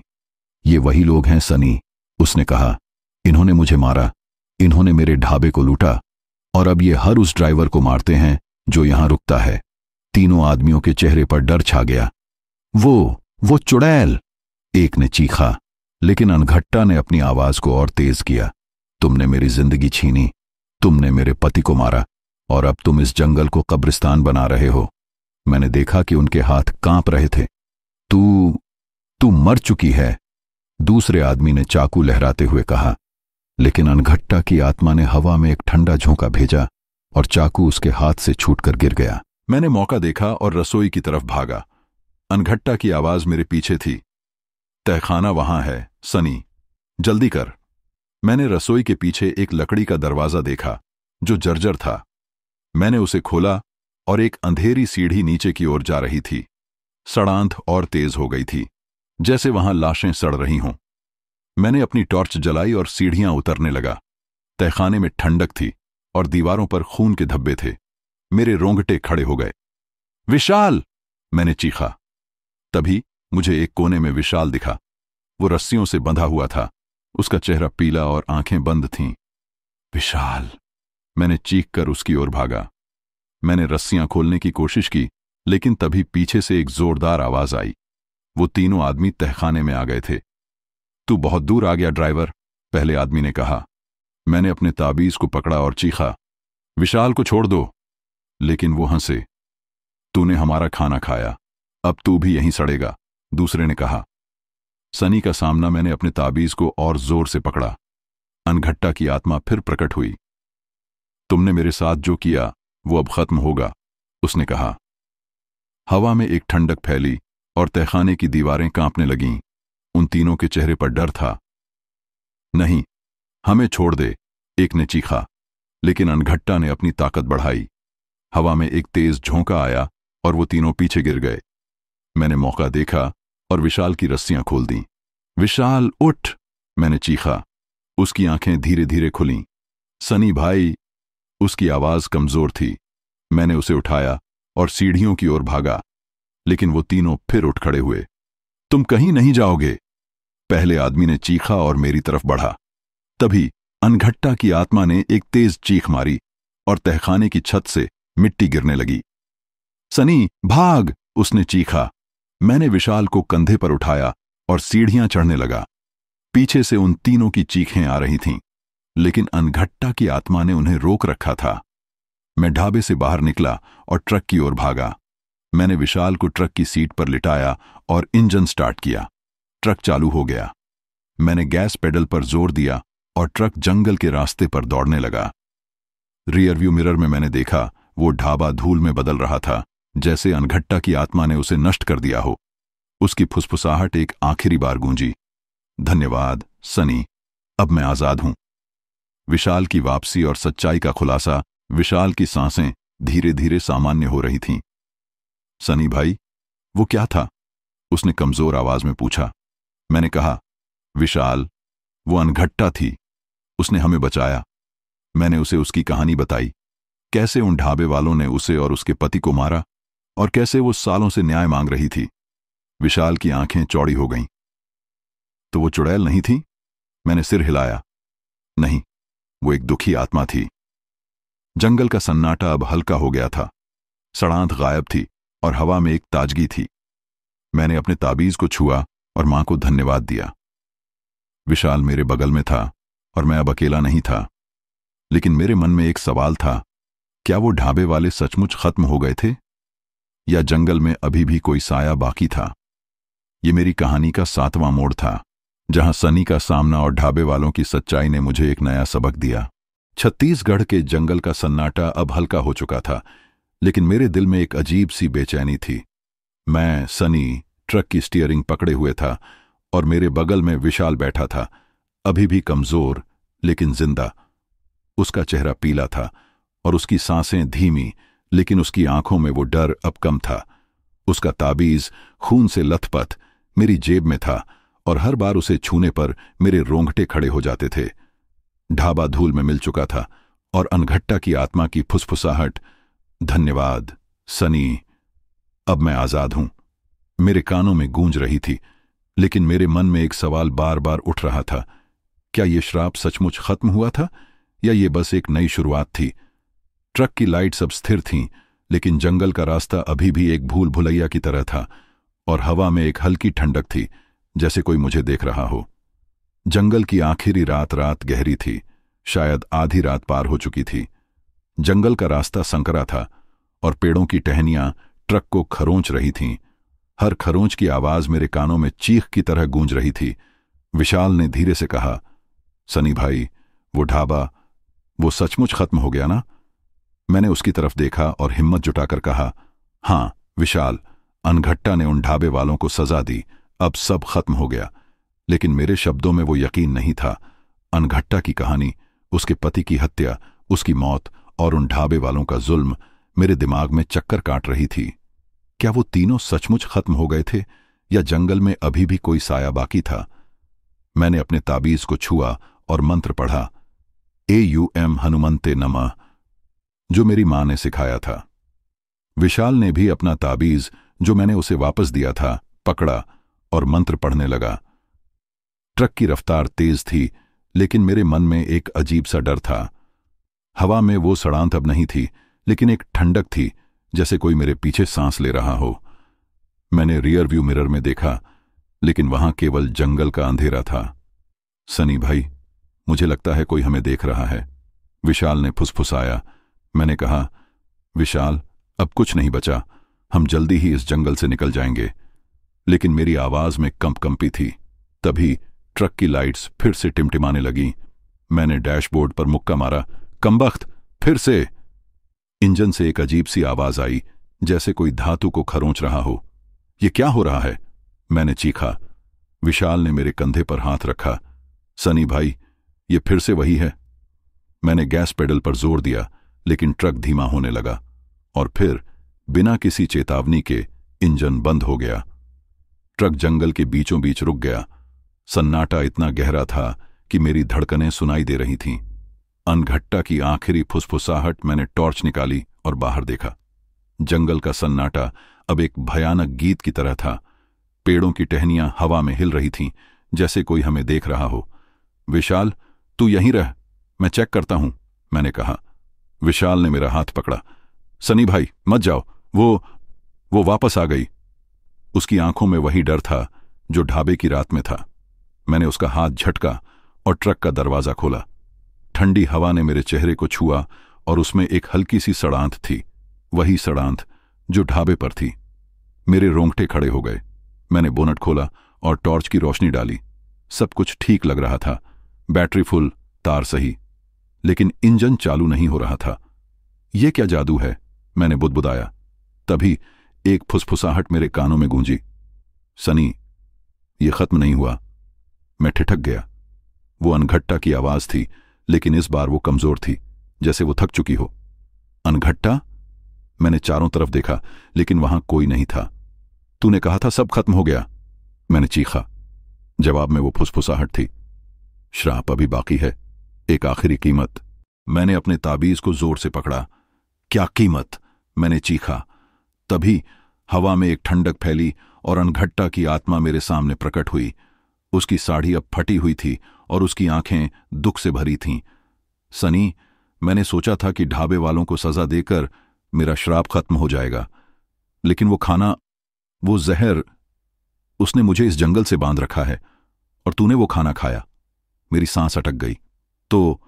ये वही लोग हैं सनी, उसने कहा। इन्होंने मुझे मारा, इन्होंने मेरे ढाबे को लूटा और अब ये हर उस ड्राइवर को मारते हैं जो यहां रुकता है। तीनों आदमियों के चेहरे पर डर छा गया। वो चुड़ैल, एक ने चीखा, लेकिन अनघट्टा ने अपनी आवाज को और तेज किया। तुमने मेरी जिंदगी छीनी, तुमने मेरे पति को मारा, और अब तुम इस जंगल को कब्रिस्तान बना रहे हो। मैंने देखा कि उनके हाथ कांप रहे थे। तू मर चुकी है, दूसरे आदमी ने चाकू लहराते हुए कहा। लेकिन अनघट्टा की आत्मा ने हवा में एक ठंडा झोंका भेजा और चाकू उसके हाथ से छूटकर गिर गया। मैंने मौका देखा और रसोई की तरफ भागा। अनघट्टा की आवाज मेरे पीछे थी। तहखाना वहां है, सनी, जल्दी कर। मैंने रसोई के पीछे एक लकड़ी का दरवाजा देखा जो जर्जर था। मैंने उसे खोला और एक अंधेरी सीढ़ी नीचे की ओर जा रही थी। सड़ांध और तेज हो गई थी, जैसे वहां लाशें सड़ रही हों। मैंने अपनी टॉर्च जलाई और सीढ़ियां उतरने लगा। तहखाने में ठंडक थी और दीवारों पर खून के धब्बे थे। मेरे रोंगटे खड़े हो गए। विशाल! मैंने चीखा। तभी मुझे एक कोने में विशाल दिखा। वो रस्सियों से बंधा हुआ था। उसका चेहरा पीला और आंखें बंद थीं। विशाल! मैंने चीख कर उसकी ओर भागा। मैंने रस्सियां खोलने की कोशिश की, लेकिन तभी पीछे से एक जोरदार आवाज आई। वो तीनों आदमी तहखाने में आ गए थे। तू बहुत दूर आ गया ड्राइवर, पहले आदमी ने कहा। मैंने अपने ताबीज को पकड़ा और चीखा, विशाल को छोड़ दो। लेकिन वो हंसे। तूने हमारा खाना खाया, अब तू भी यहीं सड़ेगा, दूसरे ने कहा। सनी का सामना मैंने अपने ताबीज को और जोर से पकड़ा। अनघट्टा की आत्मा फिर प्रकट हुई। तुमने मेरे साथ जो किया वो अब खत्म होगा, उसने कहा। हवा में एक ठंडक फैली और तहखाने की दीवारें कांपने लगीं। उन तीनों के चेहरे पर डर था। नहीं, हमें छोड़ दे, एक ने चीखा। लेकिन अनघट्टा ने अपनी ताकत बढ़ाई। हवा में एक तेज झोंका आया और वो तीनों पीछे गिर गए। मैंने मौका देखा और विशाल की रस्सियां खोल दी। विशाल उठ, मैंने चीखा। उसकी आंखें धीरे धीरे खुलीं। सनी भाई! उसकी आवाज कमजोर थी। मैंने उसे उठाया और सीढ़ियों की ओर भागा, लेकिन वो तीनों फिर उठ खड़े हुए। तुम कहीं नहीं जाओगे, पहले आदमी ने चीखा और मेरी तरफ बढ़ा। तभी अनघट्टा की आत्मा ने एक तेज चीख मारी और तहखाने की छत से मिट्टी गिरने लगी। सनी भाग, उसने चीखा। मैंने विशाल को कंधे पर उठाया और सीढ़ियां चढ़ने लगा। पीछे से उन तीनों की चीखें आ रही थीं, लेकिन अनघट्टा की आत्मा ने उन्हें रोक रखा था। मैं ढाबे से बाहर निकला और ट्रक की ओर भागा। मैंने विशाल को ट्रक की सीट पर लिटाया और इंजन स्टार्ट किया। ट्रक चालू हो गया। मैंने गैस पेडल पर जोर दिया और ट्रक जंगल के रास्ते पर दौड़ने लगा। रियरव्यू मिरर में मैंने देखा वो ढाबा धूल में बदल रहा था, जैसे अनघट्टा की आत्मा ने उसे नष्ट कर दिया हो। उसकी फुसफुसाहट एक आखिरी बार गूंजी, धन्यवाद सनी, अब मैं आजाद हूं। विशाल की वापसी और सच्चाई का खुलासा। विशाल की सांसें धीरे धीरे सामान्य हो रही थीं। सनी भाई, वो क्या था? उसने कमजोर आवाज में पूछा। मैंने कहा, विशाल, वो अनघट्टा थी, उसने हमें बचाया। मैंने उसे उसकी कहानी बताई, कैसे उन ढाबे वालों ने उसे और उसके पति को मारा और कैसे वो सालों से न्याय मांग रही थी। विशाल की आंखें चौड़ी हो गईं। तो वो चुड़ैल नहीं थी? मैंने सिर हिलाया। नहीं, वो एक दुखी आत्मा थी। जंगल का सन्नाटा अब हल्का हो गया था। सड़ांध गायब थी और हवा में एक ताजगी थी। मैंने अपने ताबीज को छुआ और मां को धन्यवाद दिया। विशाल मेरे बगल में था और मैं अब अकेला नहीं था। लेकिन मेरे मन में एक सवाल था, क्या वो ढाबे वाले सचमुच खत्म हो गए थे या जंगल में अभी भी कोई साया बाकी था? ये मेरी कहानी का 7वां मोड़ था, जहां सनी का सामना और ढाबे वालों की सच्चाई ने मुझे एक नया सबक दिया। छत्तीसगढ़ के जंगल का सन्नाटा अब हल्का हो चुका था, लेकिन मेरे दिल में एक अजीब सी बेचैनी थी। मैं, सनी, ट्रक की स्टीयरिंग पकड़े हुए था और मेरे बगल में विशाल बैठा था, अभी भी कमजोर लेकिन जिंदा। उसका चेहरा पीला था और उसकी सांसें धीमी, लेकिन उसकी आंखों में वो डर अब कम था। उसका ताबीज खून से लथपथ मेरी जेब में था और हर बार उसे छूने पर मेरे रोंगटे खड़े हो जाते थे। ढाबा धूल में मिल चुका था और अनघट्टा की आत्मा की फुसफुसाहट, धन्यवाद सनी, अब मैं आजाद हूं, मेरे कानों में गूंज रही थी। लेकिन मेरे मन में एक सवाल बार बार उठ रहा था, क्या ये श्राप सचमुच खत्म हुआ था या ये बस एक नई शुरुआत थी? ट्रक की लाइट्स अब स्थिर थीं, लेकिन जंगल का रास्ता अभी भी एक भूल भुलैया की तरह था और हवा में एक हल्की ठंडक थी, जैसे कोई मुझे देख रहा हो। जंगल की आखिरी रात गहरी थी, शायद आधी रात पार हो चुकी थी। जंगल का रास्ता संकरा था और पेड़ों की टहनियां ट्रक को खरोंच रही थीं। हर खरोंच की आवाज मेरे कानों में चीख की तरह गूंज रही थी। विशाल ने धीरे से कहा, सनी भाई, वो ढाबा, वो सचमुच खत्म हो गया ना? मैंने उसकी तरफ देखा और हिम्मत जुटाकर कहा, हां विशाल, अनघट्टा ने उन ढाबे वालों को सजा दी, अब सब खत्म हो गया। लेकिन मेरे शब्दों में वो यकीन नहीं था। अनघट्टा की कहानी, उसके पति की हत्या, उसकी मौत और उन ढाबे वालों का जुल्म मेरे दिमाग में चक्कर काट रही थी। क्या वो तीनों सचमुच खत्म हो गए थे या जंगल में अभी भी कोई साया बाकी था? मैंने अपने ताबीज को छुआ और मंत्र पढ़ा, AUM हनुमंते नमः, जो मेरी मां ने सिखाया था। विशाल ने भी अपना ताबीज, जो मैंने उसे वापस दिया था, पकड़ा और मंत्र पढ़ने लगा। ट्रक की रफ्तार तेज थी, लेकिन मेरे मन में एक अजीब सा डर था। हवा में वो सड़ांत अब नहीं थी, लेकिन एक ठंडक थी, जैसे कोई मेरे पीछे सांस ले रहा हो। मैंने रियर व्यू मिरर में देखा, लेकिन वहां केवल जंगल का अंधेरा था। सनी भाई, मुझे लगता है कोई हमें देख रहा है, विशाल ने फुसफुसाया। मैंने कहा, विशाल, अब कुछ नहीं बचा, हम जल्दी ही इस जंगल से निकल जाएंगे। लेकिन मेरी आवाज में कंपी थी। तभी ट्रक की लाइट्स फिर से टिमटिमाने लगीं। मैंने डैशबोर्ड पर मुक्का मारा, कमबख्त, फिर से। इंजन से एक अजीब सी आवाज आई, जैसे कोई धातु को खरोंच रहा हो। ये क्या हो रहा है? मैंने चीखा। विशाल ने मेरे कंधे पर हाथ रखा। सनी भाई, ये फिर से वही है। मैंने गैस पेडल पर जोर दिया, लेकिन ट्रक धीमा होने लगा और फिर बिना किसी चेतावनी के इंजन बंद हो गया। ट्रक जंगल के बीचों बीच रुक गया। सन्नाटा इतना गहरा था कि मेरी धड़कनें सुनाई दे रही थीं। अनघट्टा की आखिरी फुसफुसाहट। मैंने टॉर्च निकाली और बाहर देखा। जंगल का सन्नाटा अब एक भयानक गीत की तरह था। पेड़ों की टहनियां हवा में हिल रही थीं, जैसे कोई हमें देख रहा हो। विशाल, तू यहीं रह, मैं चेक करता हूं, मैंने कहा। विशाल ने मेरा हाथ पकड़ा। सनी भाई, मत जाओ, वो वापस आ गई। उसकी आंखों में वही डर था जो ढाबे की रात में था। मैंने उसका हाथ झटका और ट्रक का दरवाजा खोला। ठंडी हवा ने मेरे चेहरे को छुआ और उसमें एक हल्की सी सड़ांत थी, वही सड़ांत जो ढाबे पर थी। मेरे रोंगटे खड़े हो गए। मैंने बोनट खोला और टॉर्च की रोशनी डाली। सब कुछ ठीक लग रहा था, बैटरी फुल, तार सही, लेकिन इंजन चालू नहीं हो रहा था। यह क्या जादू है? मैंने बुदबुदाया। तभी एक फुसफुसाहट मेरे कानों में गूंजी, सनी, यह खत्म नहीं हुआ। मैं ठिठक गया। वो अनघट्टा की आवाज थी, लेकिन इस बार वो कमजोर थी, जैसे वो थक चुकी हो। अनघट्टा? मैंने चारों तरफ देखा, लेकिन वहां कोई नहीं था। तूने कहा था सब खत्म हो गया, मैंने चीखा। जवाब में वो फुसफुसाहट थी, श्राप अभी बाकी है, एक आखिरी कीमत। मैंने अपने ताबीज को जोर से पकड़ा। क्या कीमत? मैंने चीखा। तभी हवा में एक ठंडक फैली और अनघट्टा की आत्मा मेरे सामने प्रकट हुई। उसकी साड़ी अब फटी हुई थी और उसकी आंखें दुख से भरी थीं। सनी, मैंने सोचा था कि ढाबे वालों को सजा देकर मेरा श्राप खत्म हो जाएगा, लेकिन वो खाना, वो जहर, उसने मुझे इस जंगल से बांध रखा है और तूने वो खाना खाया। मेरी सांस अटक गई। तो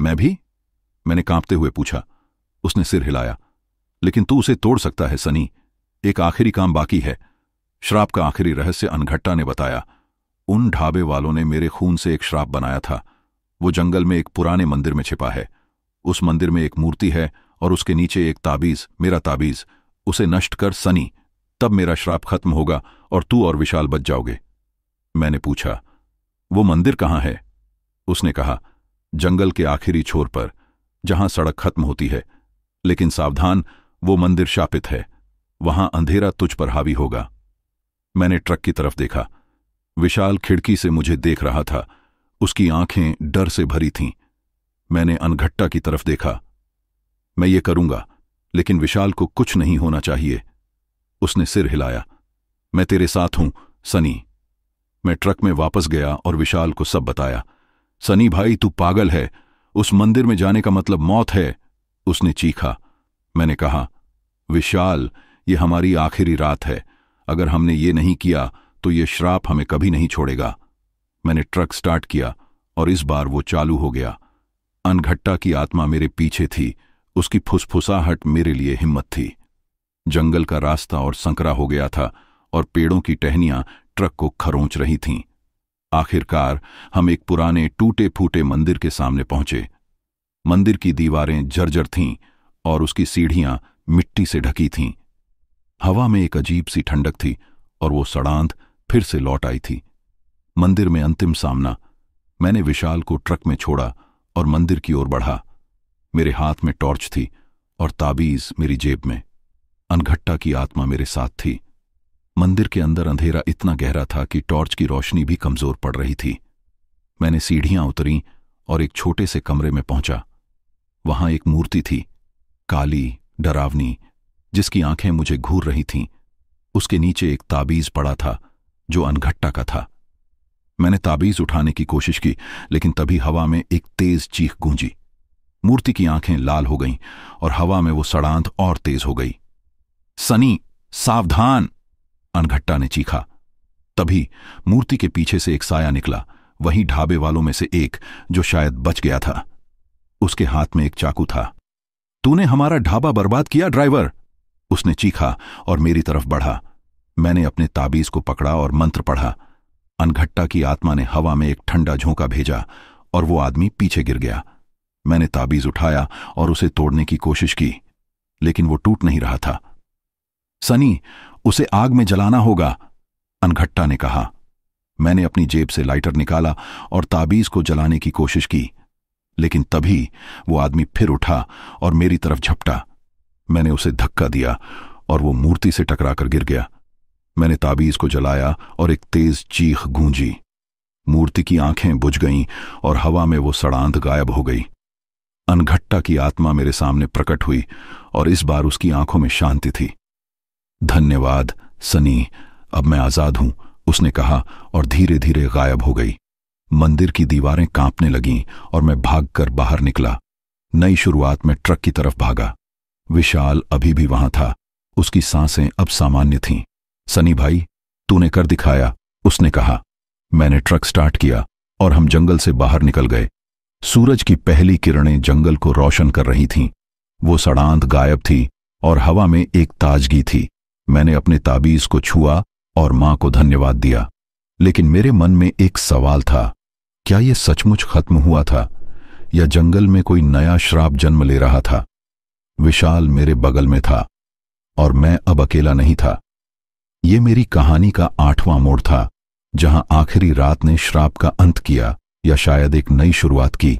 मैं भी? मैंने कांपते हुए पूछा। उसने सिर हिलाया। लेकिन तू उसे तोड़ सकता है सनी, एक आखिरी काम बाकी है। श्राप का आखिरी रहस्य अनघट्टा ने बताया। उन ढाबे वालों ने मेरे खून से एक श्राप बनाया था। वो जंगल में एक पुराने मंदिर में छिपा है। उस मंदिर में एक मूर्ति है और उसके नीचे एक ताबीज, मेरा ताबीज। उसे नष्ट कर सनी, तब मेरा श्राप खत्म होगा और तू और विशाल बच जाओगे। मैंने पूछा, वो मंदिर कहाँ है? उसने कहा, जंगल के आखिरी छोर पर, जहां सड़क खत्म होती है। लेकिन सावधान, वो मंदिर शापित है, वहां अंधेरा तुझ पर हावी होगा। मैंने ट्रक की तरफ देखा। विशाल खिड़की से मुझे देख रहा था। उसकी आंखें डर से भरी थीं। मैंने अनघट्टा की तरफ देखा। मैं ये करूंगा, लेकिन विशाल को कुछ नहीं होना चाहिए। उसने सिर हिलाया। मैं तेरे साथ हूं सनी। मैं ट्रक में वापस गया और विशाल को सब बताया। सनी भाई, तू पागल है, उस मंदिर में जाने का मतलब मौत है, उसने चीखा। मैंने कहा, विशाल, ये हमारी आखिरी रात है। अगर हमने ये नहीं किया तो ये श्राप हमें कभी नहीं छोड़ेगा। मैंने ट्रक स्टार्ट किया और इस बार वो चालू हो गया। अनघट्टा की आत्मा मेरे पीछे थी, उसकी फुसफुसाहट मेरे लिए हिम्मत थी। जंगल का रास्ता और संकरा हो गया था और पेड़ों की टहनियां ट्रक को खरोंच रही थीं। आखिरकार हम एक पुराने टूटे फूटे मंदिर के सामने पहुंचे। मंदिर की दीवारें जर्जर थीं और उसकी सीढ़ियां मिट्टी से ढकी थीं। हवा में एक अजीब सी ठंडक थी और वो सड़ांध फिर से लौट आई थी। मंदिर में अंतिम सामना। मैंने विशाल को ट्रक में छोड़ा और मंदिर की ओर बढ़ा। मेरे हाथ में टॉर्च थी और ताबीज मेरी जेब में। अनघट्टा की आत्मा मेरे साथ थी। मंदिर के अंदर अंधेरा इतना गहरा था कि टॉर्च की रोशनी भी कमजोर पड़ रही थी। मैंने सीढ़ियां उतरी और एक छोटे से कमरे में पहुंचा। वहां एक मूर्ति थी, काली, डरावनी, जिसकी आंखें मुझे घूर रही थीं। उसके नीचे एक ताबीज पड़ा था जो अनघट्टा का था। मैंने ताबीज उठाने की कोशिश की, लेकिन तभी हवा में एक तेज चीख गूंजी। मूर्ति की आंखें लाल हो गईं और हवा में वो सड़ांध और तेज हो गई। सनी, सावधान! अनघट्टा ने चीखा। तभी मूर्ति के पीछे से एक साया निकला, वही ढाबे वालों में से एक जो शायद बच गया था। उसके हाथ में एक चाकू था। तूने हमारा ढाबा बर्बाद किया ड्राइवर! उसने चीखा और मेरी तरफ बढ़ा। मैंने अपने ताबीज को पकड़ा और मंत्र पढ़ा। अनघट्टा की आत्मा ने हवा में एक ठंडा झोंका भेजा और वो आदमी पीछे गिर गया। मैंने ताबीज उठाया और उसे तोड़ने की कोशिश की, लेकिन वो टूट नहीं रहा था। सनी, उसे आग में जलाना होगा, अनघट्टा ने कहा। मैंने अपनी जेब से लाइटर निकाला और ताबीज को जलाने की कोशिश की, लेकिन तभी वो आदमी फिर उठा और मेरी तरफ झपटा। मैंने उसे धक्का दिया और वो मूर्ति से टकराकर गिर गया। मैंने ताबीज को जलाया और एक तेज चीख गूंजी। मूर्ति की आंखें बुझ गईं और हवा में वो सड़ांध गायब हो गई। अनघट्टा की आत्मा मेरे सामने प्रकट हुई और इस बार उसकी आंखों में शांति थी। धन्यवाद सनी, अब मैं आजाद हूं, उसने कहा और धीरे धीरे गायब हो गई। मंदिर की दीवारें कांपने लगीं और मैं भागकर बाहर निकला। नई शुरुआत में ट्रक की तरफ भागा। विशाल अभी भी वहां था। उसकी सांसें अब सामान्य थीं। सनी भाई, तूने कर दिखाया, उसने कहा। मैंने ट्रक स्टार्ट किया और हम जंगल से बाहर निकल गए। सूरज की पहली किरणें जंगल को रोशन कर रही थीं। वो सड़ांध गायब थी और हवा में एक ताजगी थी। मैंने अपने ताबीज को छुआ और मां को धन्यवाद दिया, लेकिन मेरे मन में एक सवाल था। क्या यह सचमुच खत्म हुआ था या जंगल में कोई नया श्राप जन्म ले रहा था? विशाल मेरे बगल में था और मैं अब अकेला नहीं था। ये मेरी कहानी का 8वां मोड़ था, जहां आखिरी रात ने श्राप का अंत किया या शायद एक नई शुरुआत की।